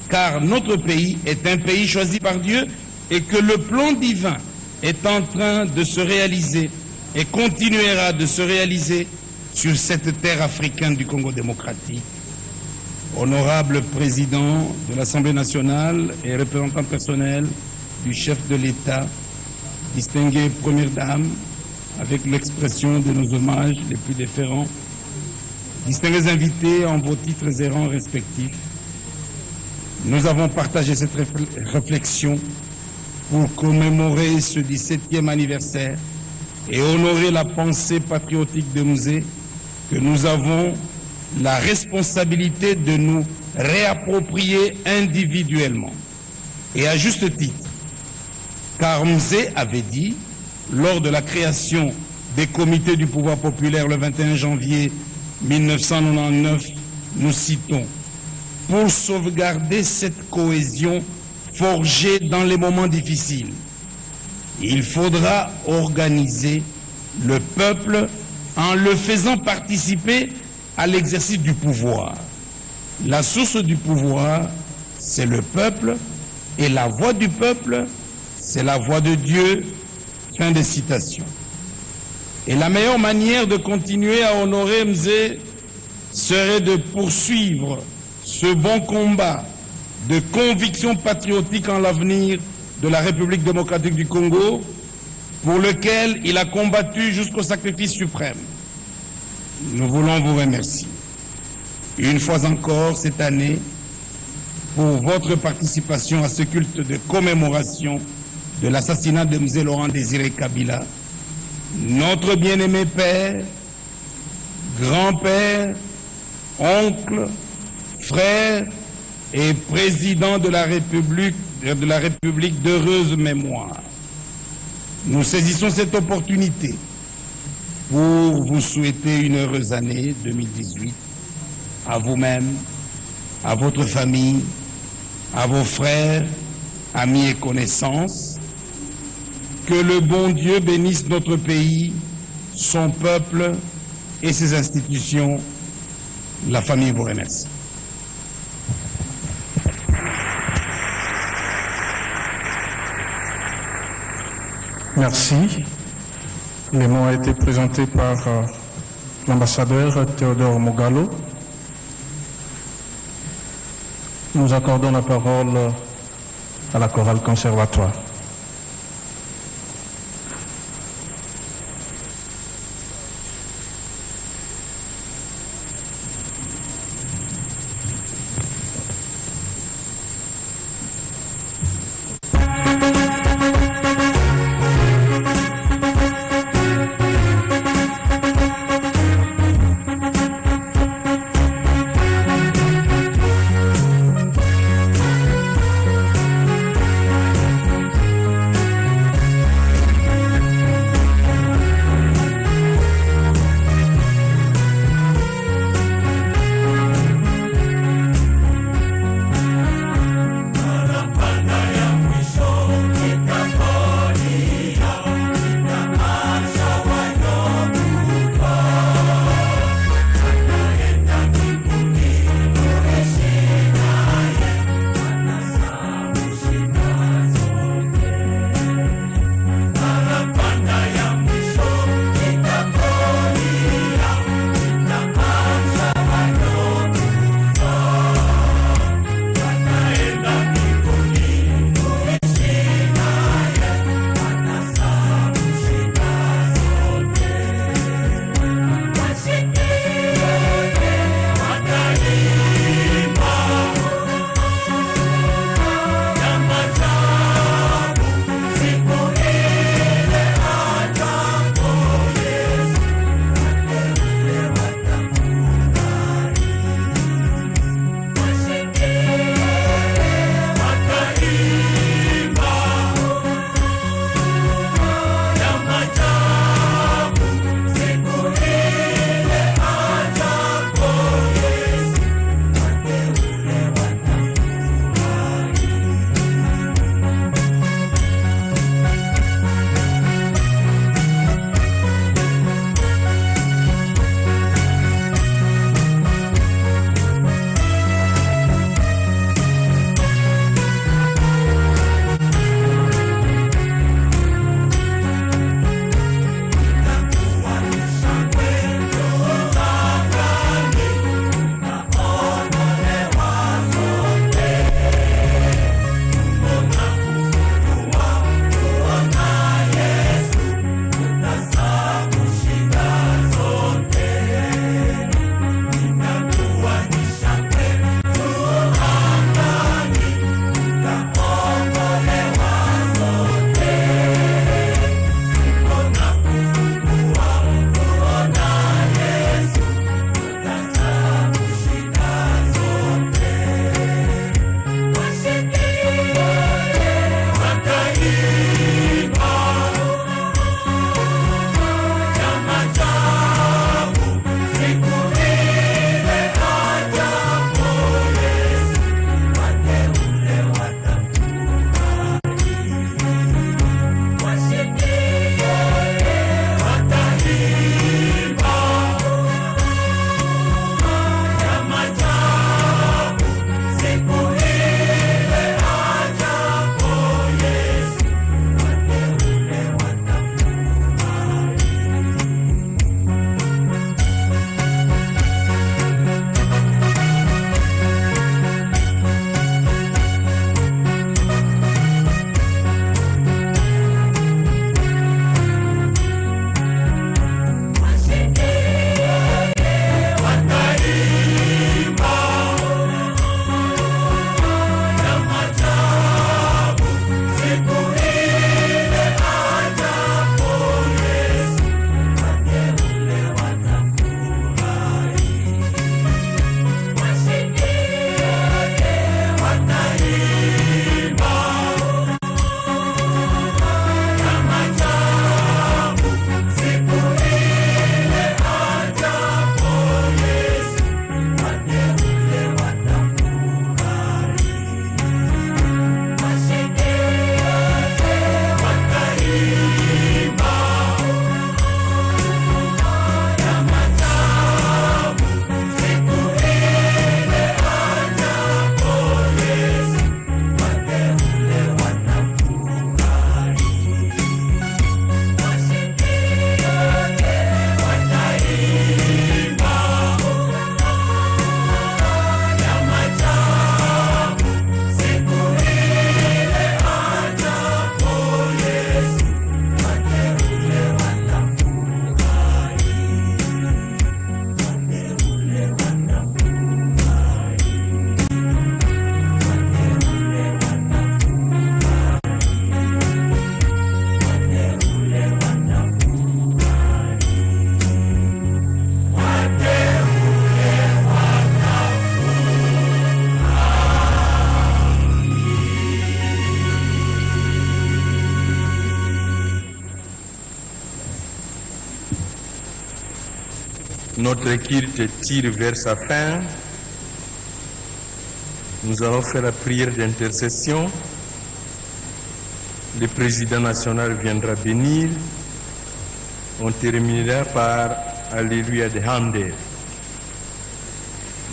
car notre pays est un pays choisi par Dieu et que le plan divin est en train de se réaliser et continuera de se réaliser sur cette terre africaine du Congo démocratique. Honorable Président de l'Assemblée nationale et représentant personnel du chef de l'État, distinguée Première Dame, avec l'expression de nos hommages les plus déférents, distingués invités en vos titres et rangs respectifs, nous avons partagé cette réflexion pour commémorer ce 17e anniversaire et honorer la pensée patriotique de Mzee que nous avons la responsabilité de nous réapproprier individuellement. Et à juste titre, car Mzee avait dit, lors de la création des comités du pouvoir populaire le 21 janvier 1999, nous citons, pour sauvegarder cette cohésion forgée dans les moments difficiles, il faudra organiser le peuple en le faisant participer à l'exercice du pouvoir. La source du pouvoir, c'est le peuple, et la voix du peuple, c'est la voix de Dieu. Fin de citation. Et la meilleure manière de continuer à honorer Mzee serait de poursuivre ce bon combat de conviction patriotique en l'avenir de la République démocratique du Congo, pour lequel il a combattu jusqu'au sacrifice suprême. Nous voulons vous remercier une fois encore cette année pour votre participation à ce culte de commémoration de l'assassinat de Mzee Laurent Désiré Kabila, notre bien-aimé père, grand-père, oncle, frère et président de la République d'heureuse mémoire. Nous saisissons cette opportunité pour vous souhaiter une heureuse année 2018 à vous-même, à votre famille, à vos frères, amis et connaissances. Que le bon Dieu bénisse notre pays, son peuple et ses institutions. La famille vous remercie. Merci. Les mots ont été présentés par l'ambassadeur Théodore Mogalo. Nous accordons la parole à la chorale conservatoire. Notre culte tire vers sa fin. Nous allons faire la prière d'intercession. Le président national viendra bénir. On terminera par Alléluia de Handel.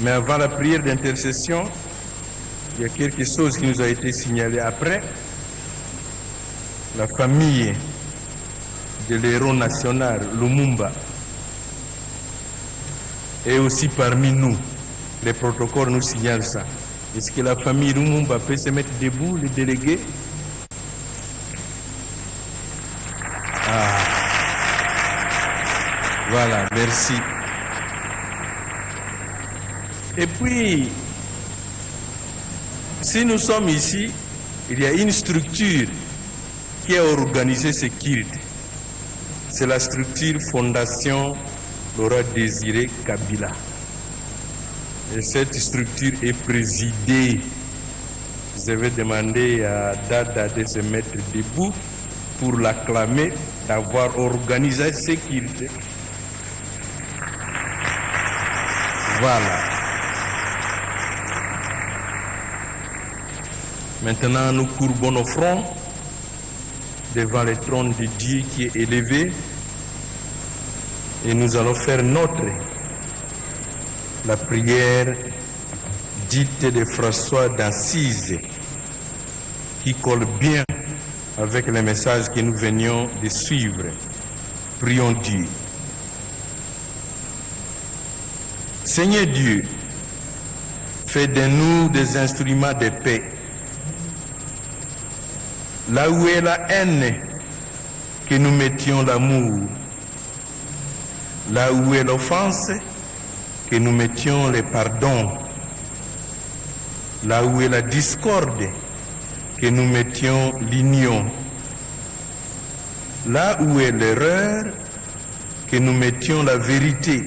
Mais avant la prière d'intercession, il y a quelque chose qui nous a été signalé après. La famille de l'héros national, Lumumba, est aussi parmi nous. Les protocoles nous signalent ça. Est-ce que la famille Lumumba peut se mettre debout, les délégués? Ah. Voilà, merci. Et puis, si nous sommes ici, il y a une structure qui a organisé ce culte. C'est la structure Fondation Laurent Désiré Kabila. Et cette structure est présidée. Je vais demander à Dada de se mettre debout pour l'acclamer d'avoir organisé ce culte. Voilà. Maintenant, nous courbons nos fronts devant le trône de Dieu qui est élevé et nous allons faire la prière dite de François d'Assise qui colle bien avec le message que nous venions de suivre. Prions Dieu. Seigneur Dieu, fais de nous des instruments de paix. Là où est la haine, que nous mettions l'amour. Là où est l'offense, que nous mettions le pardon. Là où est la discorde, que nous mettions l'union. Là où est l'erreur, que nous mettions la vérité.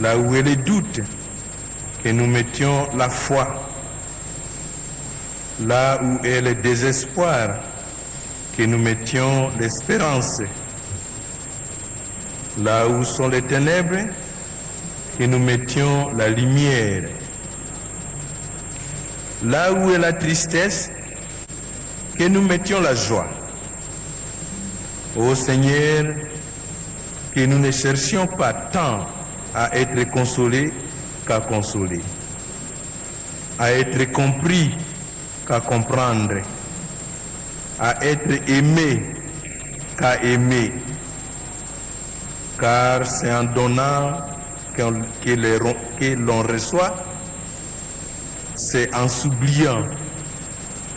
Là où est le doute, que nous mettions la foi. Là où est le désespoir, que nous mettions l'espérance. Là où sont les ténèbres, que nous mettions la lumière. Là où est la tristesse, que nous mettions la joie. Ô Seigneur, que nous ne cherchions pas tant à être consolés qu'à consoler, à être compris qu'à comprendre, à être aimé qu'à aimer, car c'est en donnant que l'on reçoit, c'est en s'oubliant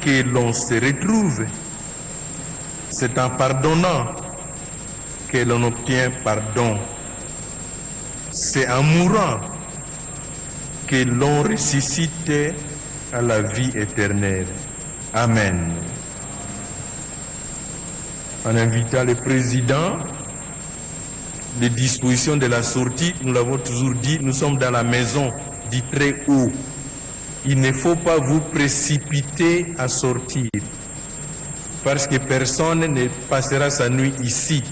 que l'on se retrouve, c'est en pardonnant que l'on obtient pardon, c'est en mourant que l'on ressuscite à la vie éternelle. Amen. En invitant le président, les dispositions de la sortie, nous l'avons toujours dit, nous sommes dans la maison du très haut. Il ne faut pas vous précipiter à sortir, parce que personne ne passera sa nuit ici.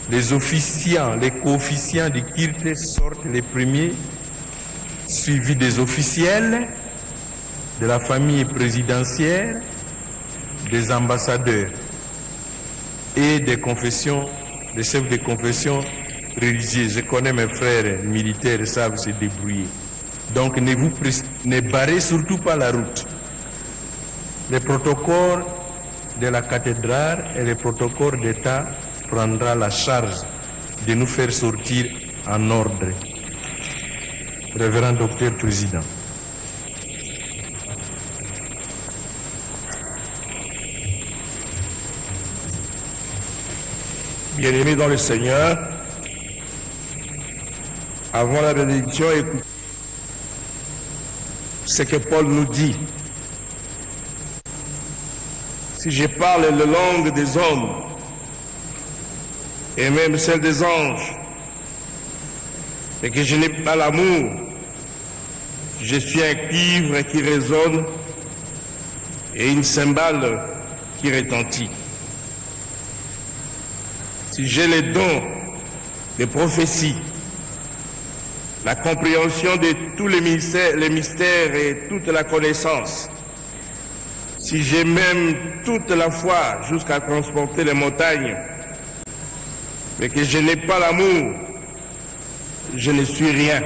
Les officiants, les co-officiants du culte sortent les premiers, suivis des officiels, de la famille présidentielle, des ambassadeurs et des confessions, des chefs de confession religieuses. Je connais mes frères militaires, ils savent se débrouiller. Donc ne barrez surtout pas la route. Le protocole de la cathédrale et le protocole d'État prendra la charge de nous faire sortir en ordre. Révérend Docteur Président. Bien-aimés dans le Seigneur, avant la bénédiction, écoutez ce que Paul nous dit. Si je parle la langue des hommes et même celle des anges, et que je n'ai pas l'amour, je suis un cuivre qui résonne et une cymbale qui retentit. Si j'ai les dons les prophéties, la compréhension de tous les mystères et toute la connaissance, si j'ai même toute la foi jusqu'à transporter les montagnes, mais que je n'ai pas l'amour, je ne suis rien.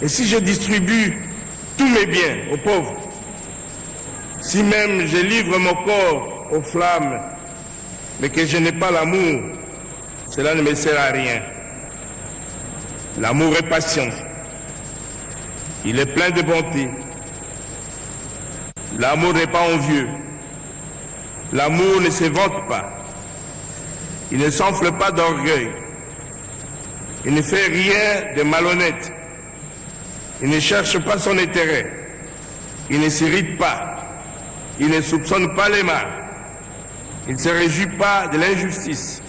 Et si je distribue tous mes biens aux pauvres, si même je livre mon corps aux flammes, mais que je n'ai pas l'amour, cela ne me sert à rien. L'amour est patient, il est plein de bonté. L'amour n'est pas envieux, l'amour ne se vante pas, il ne s'enfle pas d'orgueil, il ne fait rien de malhonnête, il ne cherche pas son intérêt, il ne s'irrite pas, il ne soupçonne pas les mal, il ne se réjouit pas de l'injustice,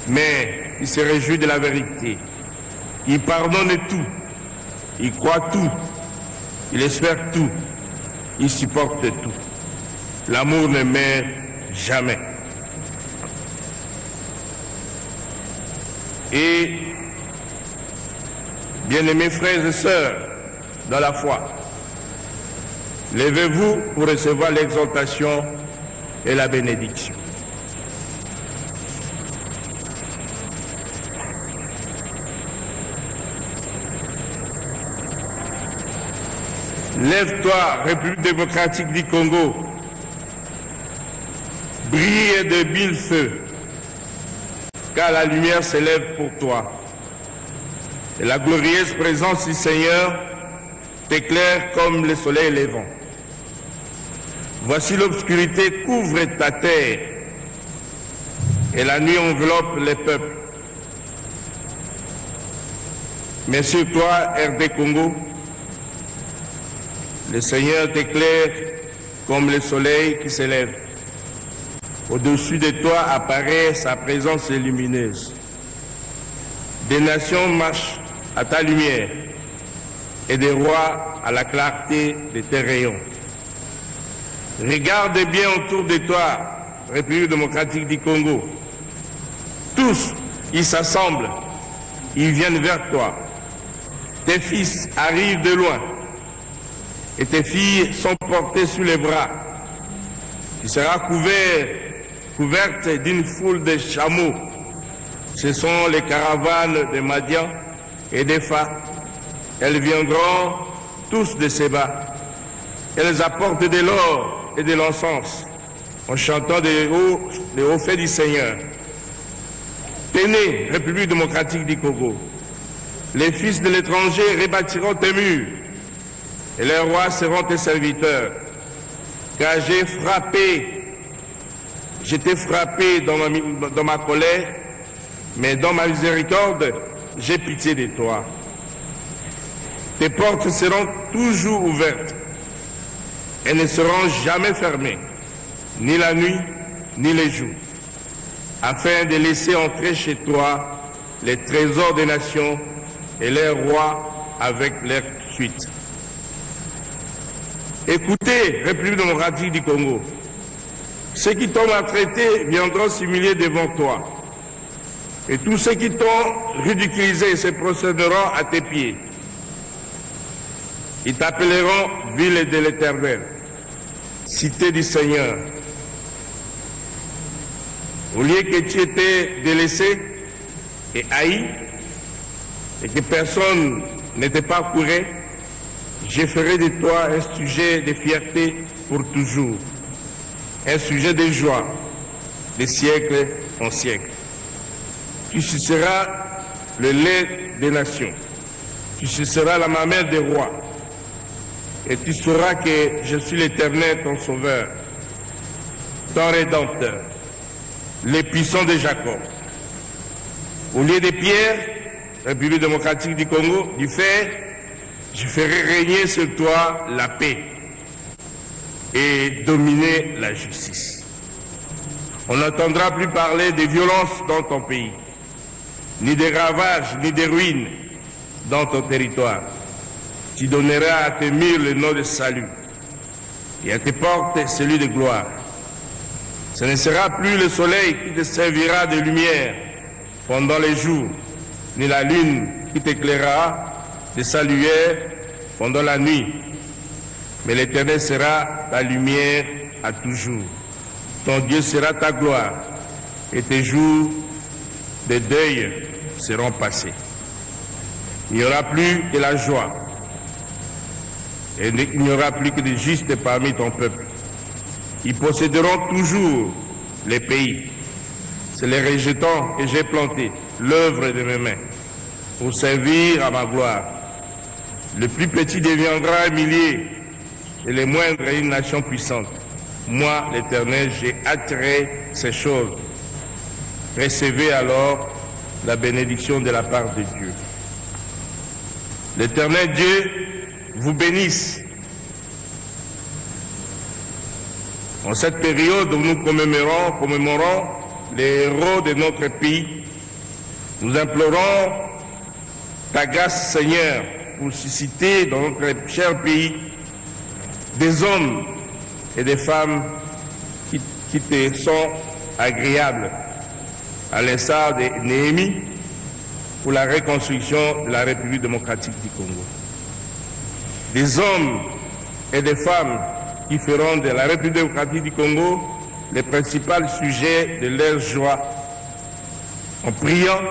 mais il se réjouit de la vérité. Il pardonne tout, il croit tout, il espère tout, il supporte tout. L'amour ne meurt jamais. Et, bien-aimés frères et sœurs dans la foi, levez-vous pour recevoir l'exaltation et la bénédiction. Lève-toi, République démocratique du Congo, brille de mille feux, car la lumière s'élève pour toi. Et la glorieuse présence du Seigneur t'éclaire comme le soleil levant. Voici l'obscurité couvre ta terre, et la nuit enveloppe les peuples. Mais sur toi, RD Congo, le Seigneur t'éclaire comme le soleil qui s'élève. Au-dessus de toi apparaît sa présence lumineuse. Des nations marchent à ta lumière et des rois à la clarté de tes rayons. Regarde bien autour de toi, République démocratique du Congo. Tous, ils s'assemblent, ils viennent vers toi. Tes fils arrivent de loin et tes filles sont portées sous les bras. Tu seras couverte d'une foule de chameaux. Ce sont les caravanes de Madian et d'Epha. Elles viendront tous de Séba. Elles apportent de l'or et de l'encens en chantant les hauts faits du Seigneur. Tenez, République démocratique du Congo, les fils de l'étranger rebâtiront tes murs et les rois seront tes serviteurs. Car j'étais frappé dans ma colère, mais dans ma miséricorde, j'ai pitié de toi. Tes portes seront toujours ouvertes et ne seront jamais fermées, ni la nuit, ni les jours, afin de laisser entrer chez toi les trésors des nations et les rois avec leur suite. Écoutez, République démocratique du Congo, ceux qui t'ont maltraité viendront s'humilier devant toi, et tous ceux qui t'ont ridiculisé se procéderont à tes pieds. Ils t'appelleront ville de l'Éternel, cité du Seigneur. Au lieu que tu étais délaissé et haï, et que personne n'était pas couru, je ferai de toi un sujet de fierté pour toujours, un sujet de joie, de siècle en siècle. Tu seras le lait des nations, tu seras la mamelle des rois, et tu sauras que je suis l'Éternel, ton sauveur, ton rédempteur, le puissant de Jacob. Au lieu des pierres, République démocratique du Congo, du fer, je ferai régner sur toi la paix et dominer la justice. On n'entendra plus parler de violence dans ton pays, ni de ravages, ni de ruines dans ton territoire. Tu donneras à tes murs le nom de salut et à tes portes celui de gloire. Ce ne sera plus le soleil qui te servira de lumière pendant les jours, ni la lune qui t'éclairera de sa lumière pendant la nuit. Mais l'Éternel sera ta lumière à toujours. Ton Dieu sera ta gloire, et tes jours de deuil seront passés. Il n'y aura plus que la joie, et il n'y aura plus que des justes parmi ton peuple. Ils posséderont toujours les pays. C'est les rejetants que j'ai plantés, l'œuvre de mes mains, pour servir à ma gloire. Le plus petit deviendra un millier, et les moindres une nation puissante. Moi, l'Éternel, j'ai attiré ces choses. Recevez alors la bénédiction de la part de Dieu. L'Éternel Dieu vous bénisse. En cette période où nous commémorons les héros de notre pays, nous implorons ta grâce, Seigneur, pour susciter dans notre cher pays des hommes et des femmes qui te sont agréables, à l'instar de Néhémie, pour la reconstruction de la République démocratique du Congo. Des hommes et des femmes qui feront de la République démocratique du Congo les principaux sujets de leur joie, en priant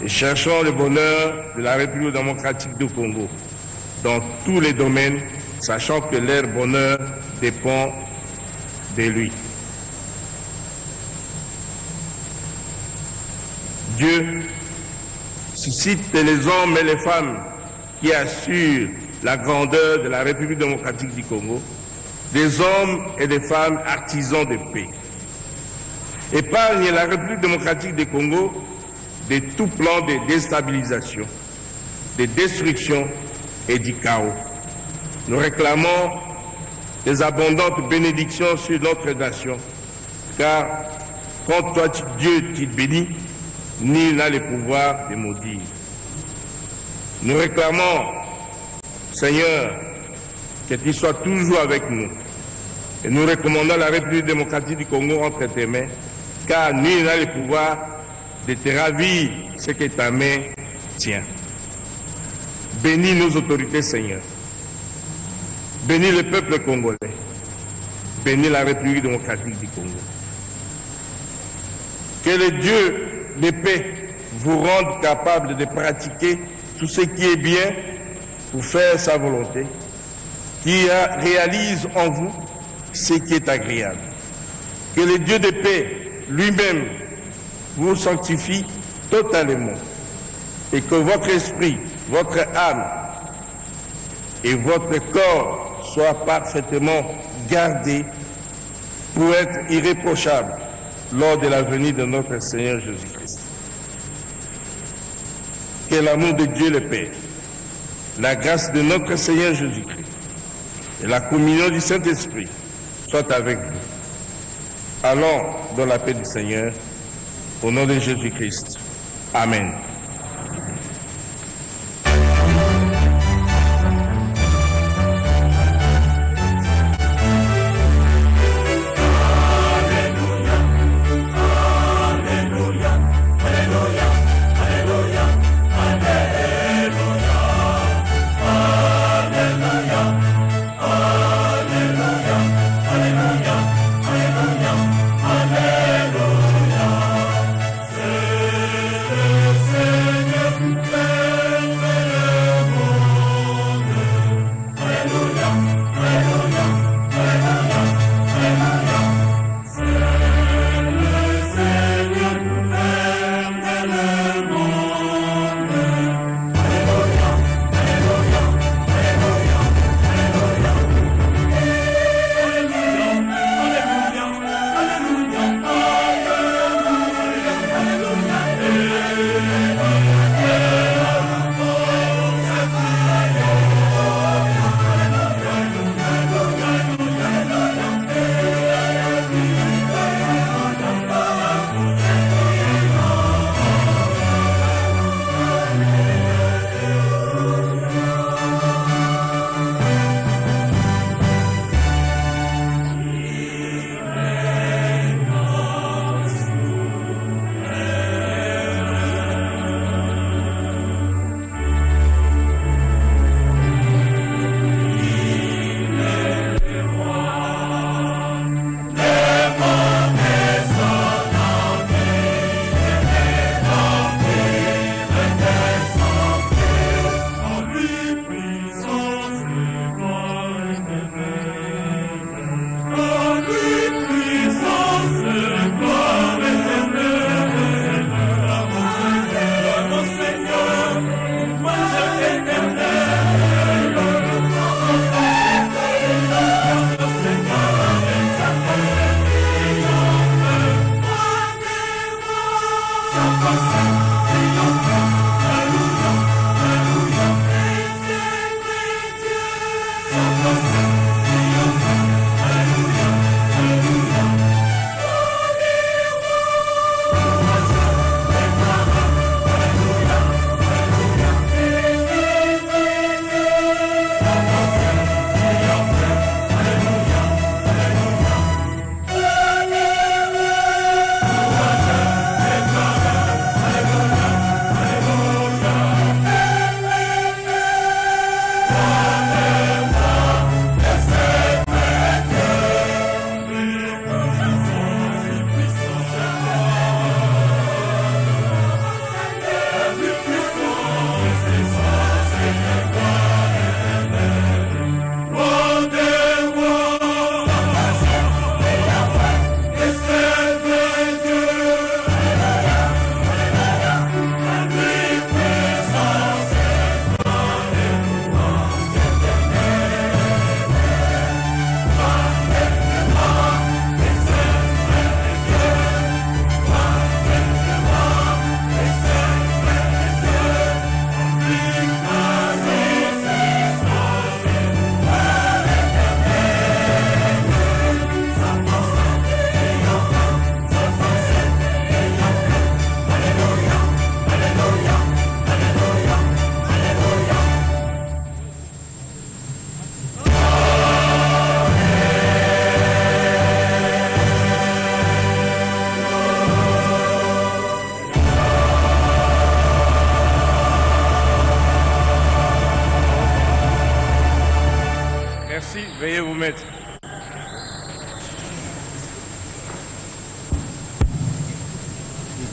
et cherchant le bonheur de la République démocratique du Congo dans tous les domaines, sachant que leur bonheur dépend de lui. Dieu suscite les hommes et les femmes qui assurent la grandeur de la République démocratique du Congo, des hommes et des femmes artisans de paix. Épargne la République démocratique du Congo de tout plan de déstabilisation, de destruction et du chaos. Nous réclamons des abondantes bénédictions sur notre nation, car quand toi, Dieu, tu bénis, nul n'a le pouvoir de maudire. Nous réclamons, Seigneur, que tu sois toujours avec nous. Et nous recommandons la République démocratique du Congo entre tes mains, car nul n'a le pouvoir de te ravir ce que ta main tient. Bénis nos autorités, Seigneur. Bénis le peuple congolais. Bénis la République démocratique du Congo. Que le Dieu de paix vous rende capable de pratiquer tout ce qui est bien pour faire sa volonté, qui réalise en vous ce qui est agréable. Que le Dieu de paix lui-même vous sanctifie totalement et que votre esprit, votre âme et votre corps soient parfaitement gardés pour être irréprochables lors de la venue de notre Seigneur Jésus-Christ. Que l'amour de Dieu le Père, la grâce de notre Seigneur Jésus-Christ et la communion du Saint-Esprit soient avec vous. Allons dans la paix du Seigneur, au nom de Jésus-Christ. Amen. Alléluia.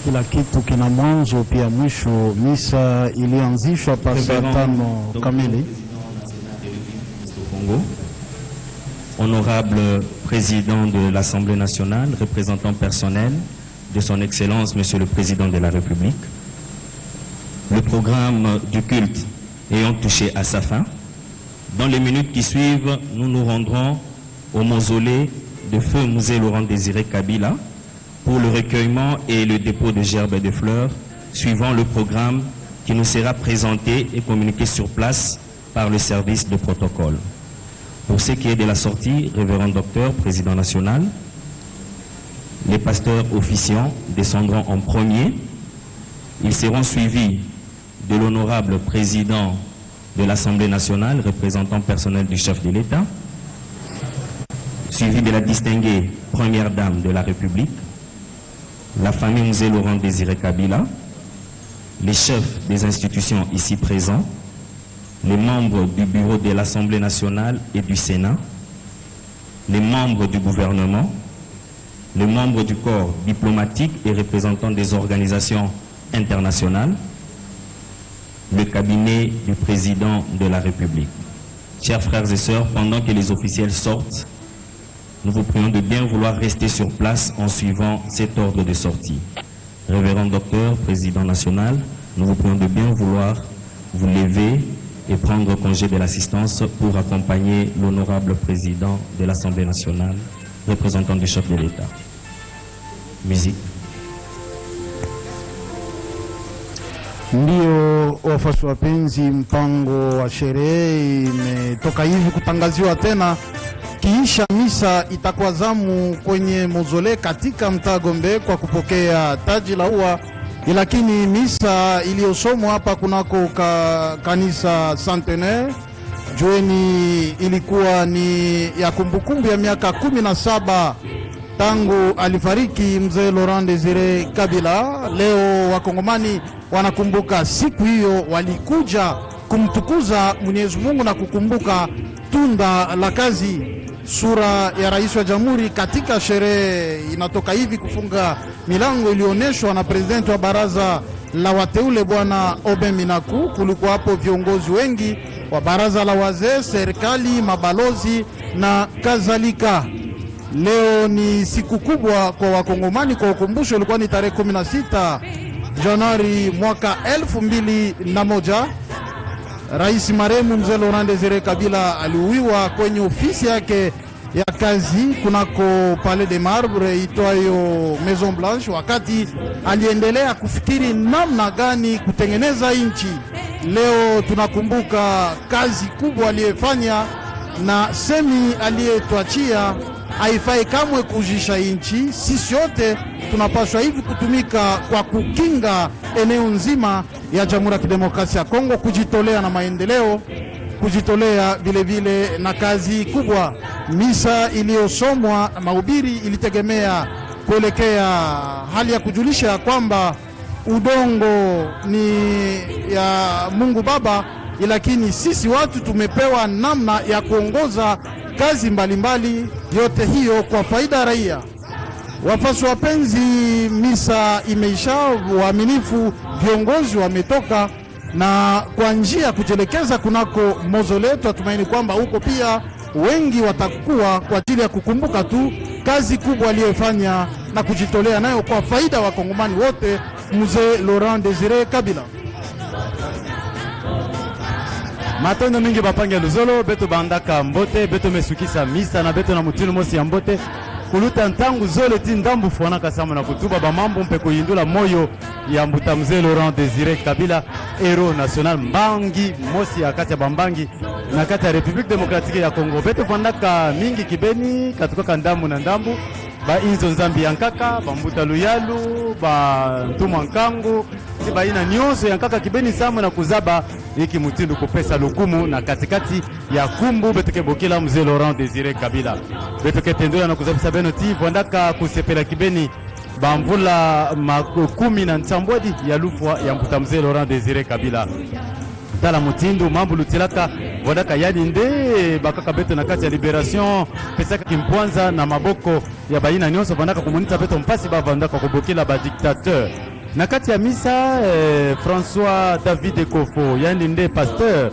kila kitu kina mwanzo pia mwisho. Misa ilianzishwa pa saa 5 kamili. Honorable Président de l'Assemblée nationale, représentant personnel de son Excellence, Monsieur le Président de la République, le programme du culte ayant touché à sa fin, dans les minutes qui suivent, nous nous rendrons au mausolée de Feu Musée Laurent Désiré Kabila pour le recueillement et le dépôt de gerbes et de fleurs, suivant le programme qui nous sera présenté et communiqué sur place par le service de protocole. Pour ce qui est de la sortie, Révérend Docteur, Président national, les pasteurs officiants descendront en premier. Ils seront suivis de l'honorable Président de l'Assemblée nationale, représentant personnel du chef de l'État, suivi de la distinguée Première Dame de la République, la famille Musée Laurent Désiré Kabila, les chefs des institutions ici présents, les membres du bureau de l'Assemblée nationale et du Sénat, les membres du gouvernement, les membres du corps diplomatique et représentants des organisations internationales, le cabinet du président de la République. Chers frères et sœurs, pendant que les officiels sortent, nous vous prions de bien vouloir rester sur place en suivant cet ordre de sortie. Révérend Docteur, Président national, nous vous prions de bien vouloir vous lever et prendre congé de l'assistance pour accompagner l'honorable Président de l'Assemblée nationale, représentant du chef de l'État. Musique. Ndio wafuasi wapenzi, mpango wa sherehe imetoka hivi kutangaziwa tena. Kiisha misa itakuwa zamu kwenye mozole katika mtaa Gombe kwa kupokea taji la ua. Lakini misa iliyosomwa hapa kunako kanisa Centenaire jueni ilikuwa ni ya kumbukumbu ya miaka 17 tangu alifariki mzee Laurent Désiré Kabila. Leo wakongomani wanakumbuka siku hiyo, walikuja kumtukuza Mwenyezi Mungu na kukumbuka tunda la kazi, sura ya rais wa jamhuri. Katika sherehe inatoka hivi kufunga milango ilioneshwa na presidenti wa baraza la wateule bwana Oben Minaku. Kulikuwa hapo viongozi wengi wa baraza la wazee, serikali, mabalozi na kadhalika. Leo ni siku kubwa kwa wakongomani. Kwa ukumbusho, ilikuwa ni tarehe 16 Januari mwaka 2001. Rais marehemu mzee Laurent Désiré Kabila aliuiwa kwenye ofisi yake ya kazi kunako Palais de Marbre itwayo Maison Blanche, wakati aliendelea kufikiri namna gani kutengeneza nchi. Leo tunakumbuka kazi kubwa aliyefanya na semi aliyetuachia. Haifai kamwe kujisha nchi. Sisi wote tunapaswa hivi kutumika kwa kukinga eneo nzima ya Jamhuri ya Kidemokrasia ya Kongo, kujitolea na maendeleo, kujitolea vile vile na kazi kubwa. Misa iliyosomwa, mahubiri ilitegemea kuelekea hali ya kujulisha kwamba udongo ni ya Mungu Baba, lakini sisi watu tumepewa namna ya kuongoza kazi mbalimbali, yote hiyo kwa faida ya raia. Wafuasi wapenzi, misa imeisha, waaminifu viongozi wametoka na kwa njia kujelekeza kunako mausoleo. Tumaini kwamba huko pia wengi watakuwa kwa ajili ya kukumbuka tu kazi kubwa aliyofanya na kujitolea nayo kwa faida wa Kongomani wote, mzee Laurent Désiré Kabila. Matondo mingi bapange luzolo beto bandaka mbote beto mesukisa misa na beto na mutinu mosi ya mbote kuluta ntangu zole ti ndambu fwana kasama na kutuba ba mambo mpe kuyindula moyo ya mbuta mzee Laurent Désiré Kabila, héros national mbangi mosi ya kati ya bambangi na kati ya République démocratique ya Congo. Beto fandaka mingi kibeni katuka kandambu na ndambu ba inzo nzambi yankaka bambuta luyalu ba ntuma nkangu si baina nyonso yankaka kibeni samu na kuzaba iki mutindu kupesa lukumu na katikati ya kumbu betoke bokila mzee Laurent Désiré Kabila. Betoke tendola na kuzabisa beno ti fandaka kusepela kibeni bamvula makumi na ntambwadi ya lufwa ya mbuta mzee Laurent Désiré Kabila. Tala mutindu mambu lutilaka vodaka yadi nde bakaka beto na kati ya Libération pesaka kimpwanza na maboko ya baina nyonso vandaka kumunita beto mpasi ba vandaka kubokila ba dictateur na kati ya misa François David Ekofo yani nde pasteur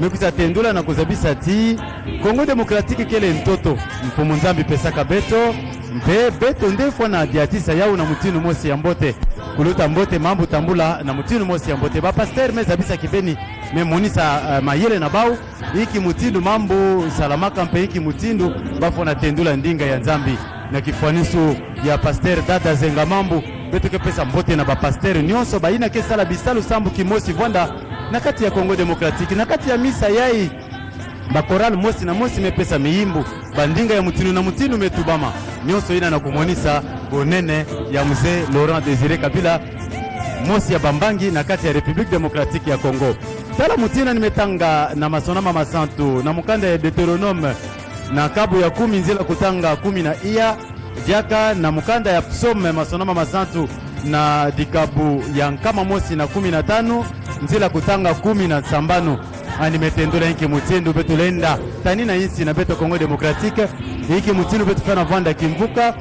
mekuza tendula na kuzabisa ti Congo Démocratique kele ntoto mfumu nzambi pesaka beto mpe beto ndefo na diatisa yau na mutinu mosi ya mbote kuluta mbote mambu tambula na mutinu mosi ya mbote ba pasteur mezabisa kibeni memonisa mayele na bau iki mutinu mambu salamaka mpe iki mutindu bafo na tendula ndinga ya nzambi na kifanisu ya pasteur dada zenga mambu beto ke pesa mbote na ba pasteur nyonso baina ke sala bisalu sambu kimosi vanda na kati ya Congo Démocratique na kati ya misa yai bakoral mosi na mosi mepesa miimbu bandinga ya mutinu na mutinu metubama nyonso ina na kumonisa bonene ya mzee Laurent Désiré Kabila mosi ya Bambangi na kati ya République Démocratique ya Congo. Tala mutina nimetanga na masonama masantu na mukanda ya Deutéronome na kabu ya 10 nzila kutanga 10 na iya diaka na mukanda ya Psaume masonama masantu na dikabu ya nkama mosi na 15 nzila kutanga 10 na sambano ani metendula inki mutindu betu lenda tanina insi na beto Congo Démocratique inki mutindu betu fana vanda kimvuka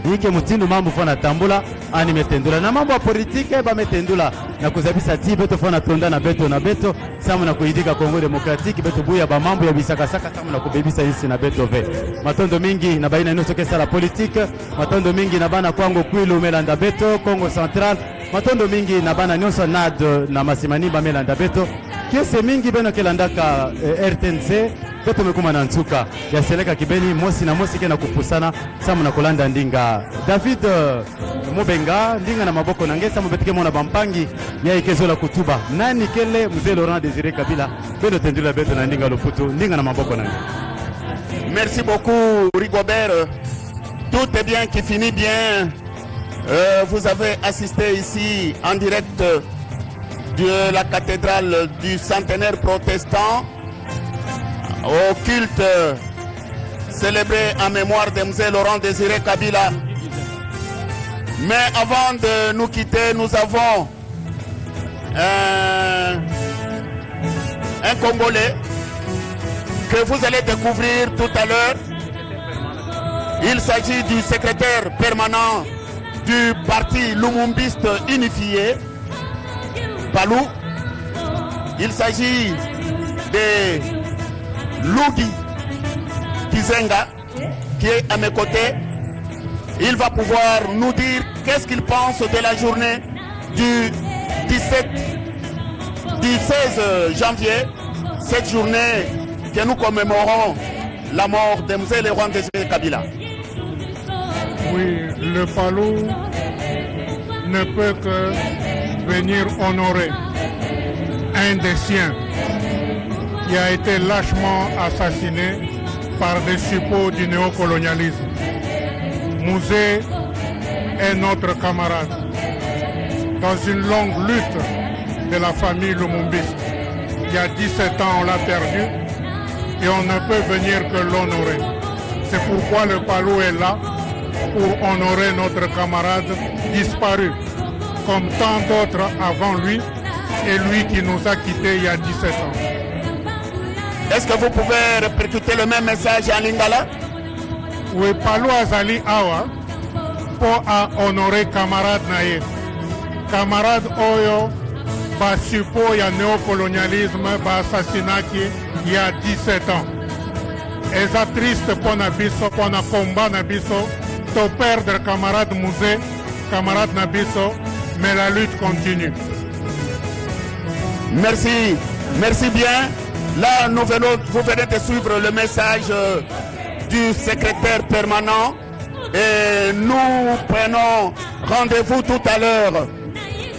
inki mutindu mambo fana tambula ani metendula na mambo ya politike ba metendula na kuzabisa ti beto fana tonda na beto samu na kuidika Congo Démocratique beto buya ba mambo ya bisakasaka samu na kubebisa insi na beto ve matondo mingi na baina inoso kesa la politique matondo mingi na bana kwango kwilu melanda beto Congo Central matondo mingi na bana nyonso nad na masimani ba melanda beto kiese mingi beno kelandaka RTNC beto mekuma na ntuka ya seleka kibeni mosi na mosi kena kupusana samu na kulanda ndinga David Mobenga ndinga na maboko na ngesa mubetike mona bampangi ya ikezo la kutuba nani kele mzee Laurent Désiré Kabila beno tendula beto na ndinga loputu ndinga na maboko na ngesa. Merci beaucoup Rigobert. Tout est bien qui finit bien. Vous avez assisté ici en direct de la cathédrale du centenaire protestant au culte célébré en mémoire de M. Laurent Désiré Kabila. Mais avant de nous quitter, nous avons un Congolais que vous allez découvrir tout à l'heure. Il s'agit du secrétaire permanent du parti Lumumbiste unifié, Palou. Il s'agit de Lugi Kizenga qui est à mes côtés. Il va pouvoir nous dire qu'est-ce qu'il pense de la journée du 16 janvier, cette journée que nous commémorons la mort de M. Laurent Désiré Kabila. Oui, le Palou ne peut que venir honorer un des siens qui a été lâchement assassiné par des suppôts du néocolonialisme. Mouzé est notre camarade dans une longue lutte de la famille Lumumbiste. Il y a 17 ans, on l'a perdu et on ne peut venir que l'honorer. C'est pourquoi le Palou est là pour honorer notre camarade disparu, comme tant d'autres avant lui, et lui qui nous a quittés il y a 17 ans. Est-ce que vous pouvez répercuter le même message en Lingala? Oui, Palou Azali Awa, pour honorer camarade naïe. Camarade Oyo, ba suppo ya néocolonialisme, ba assassinat il y a 17 ans. Et ça triste pour Nabiso, pour na combat Nabiso, de perdre camarade Mouzé, camarade Nabiso, mais la lutte continue. Merci, merci bien. Là, vous venez de suivre le message du secrétaire permanent et nous prenons rendez-vous tout à l'heure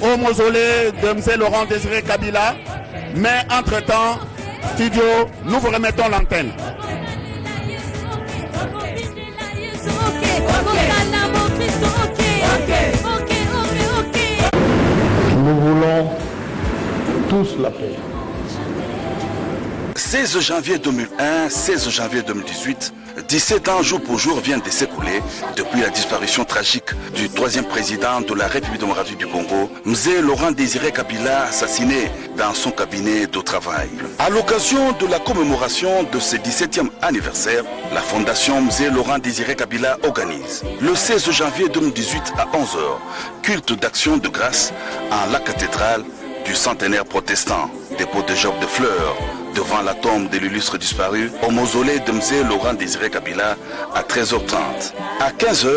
au mausolée de M. Laurent Désiré Kabila. Mais entre-temps, studio, nous vous remettons l'antenne. Nous voulons tous la paix. 16 janvier 2001, 16 janvier 2018, 17 ans jour pour jour viennent de s'écouler depuis la disparition tragique du troisième président de la République démocratique du Congo, Mzee Laurent Désiré Kabila, assassiné dans son cabinet de travail. À l'occasion de la commémoration de ce 17e anniversaire, la Fondation Mzee Laurent Désiré Kabila organise le 16 janvier 2018 à 11h, culte d'action de grâce en la cathédrale du centenaire protestant, dépôt de job de fleurs devant la tombe de l'illustre disparu au mausolée de Mzee Laurent Désiré Kabila à 13h30. À 15h,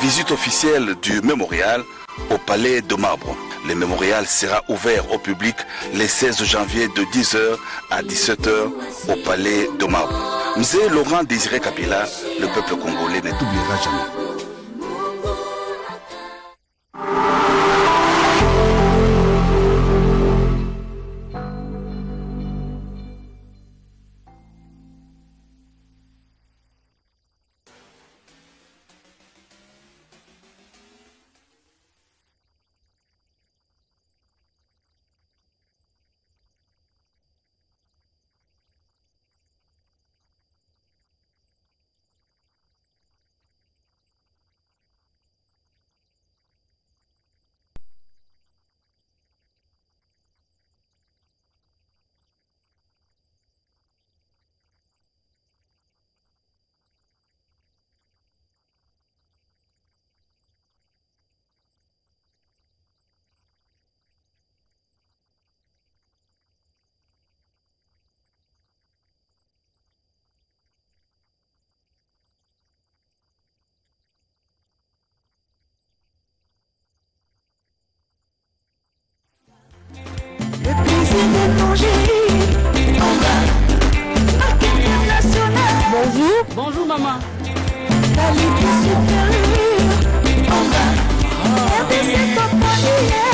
visite officielle du mémorial au palais de Marbre. Le mémorial sera ouvert au public le 16 janvier de 10h à 17h au palais de Marbre. Mzee Laurent Désiré Kabila, le peuple congolais ne t'oubliera jamais. Bonjour. Bonjour maman. La Ligue supérieure, on va RDC compagnie.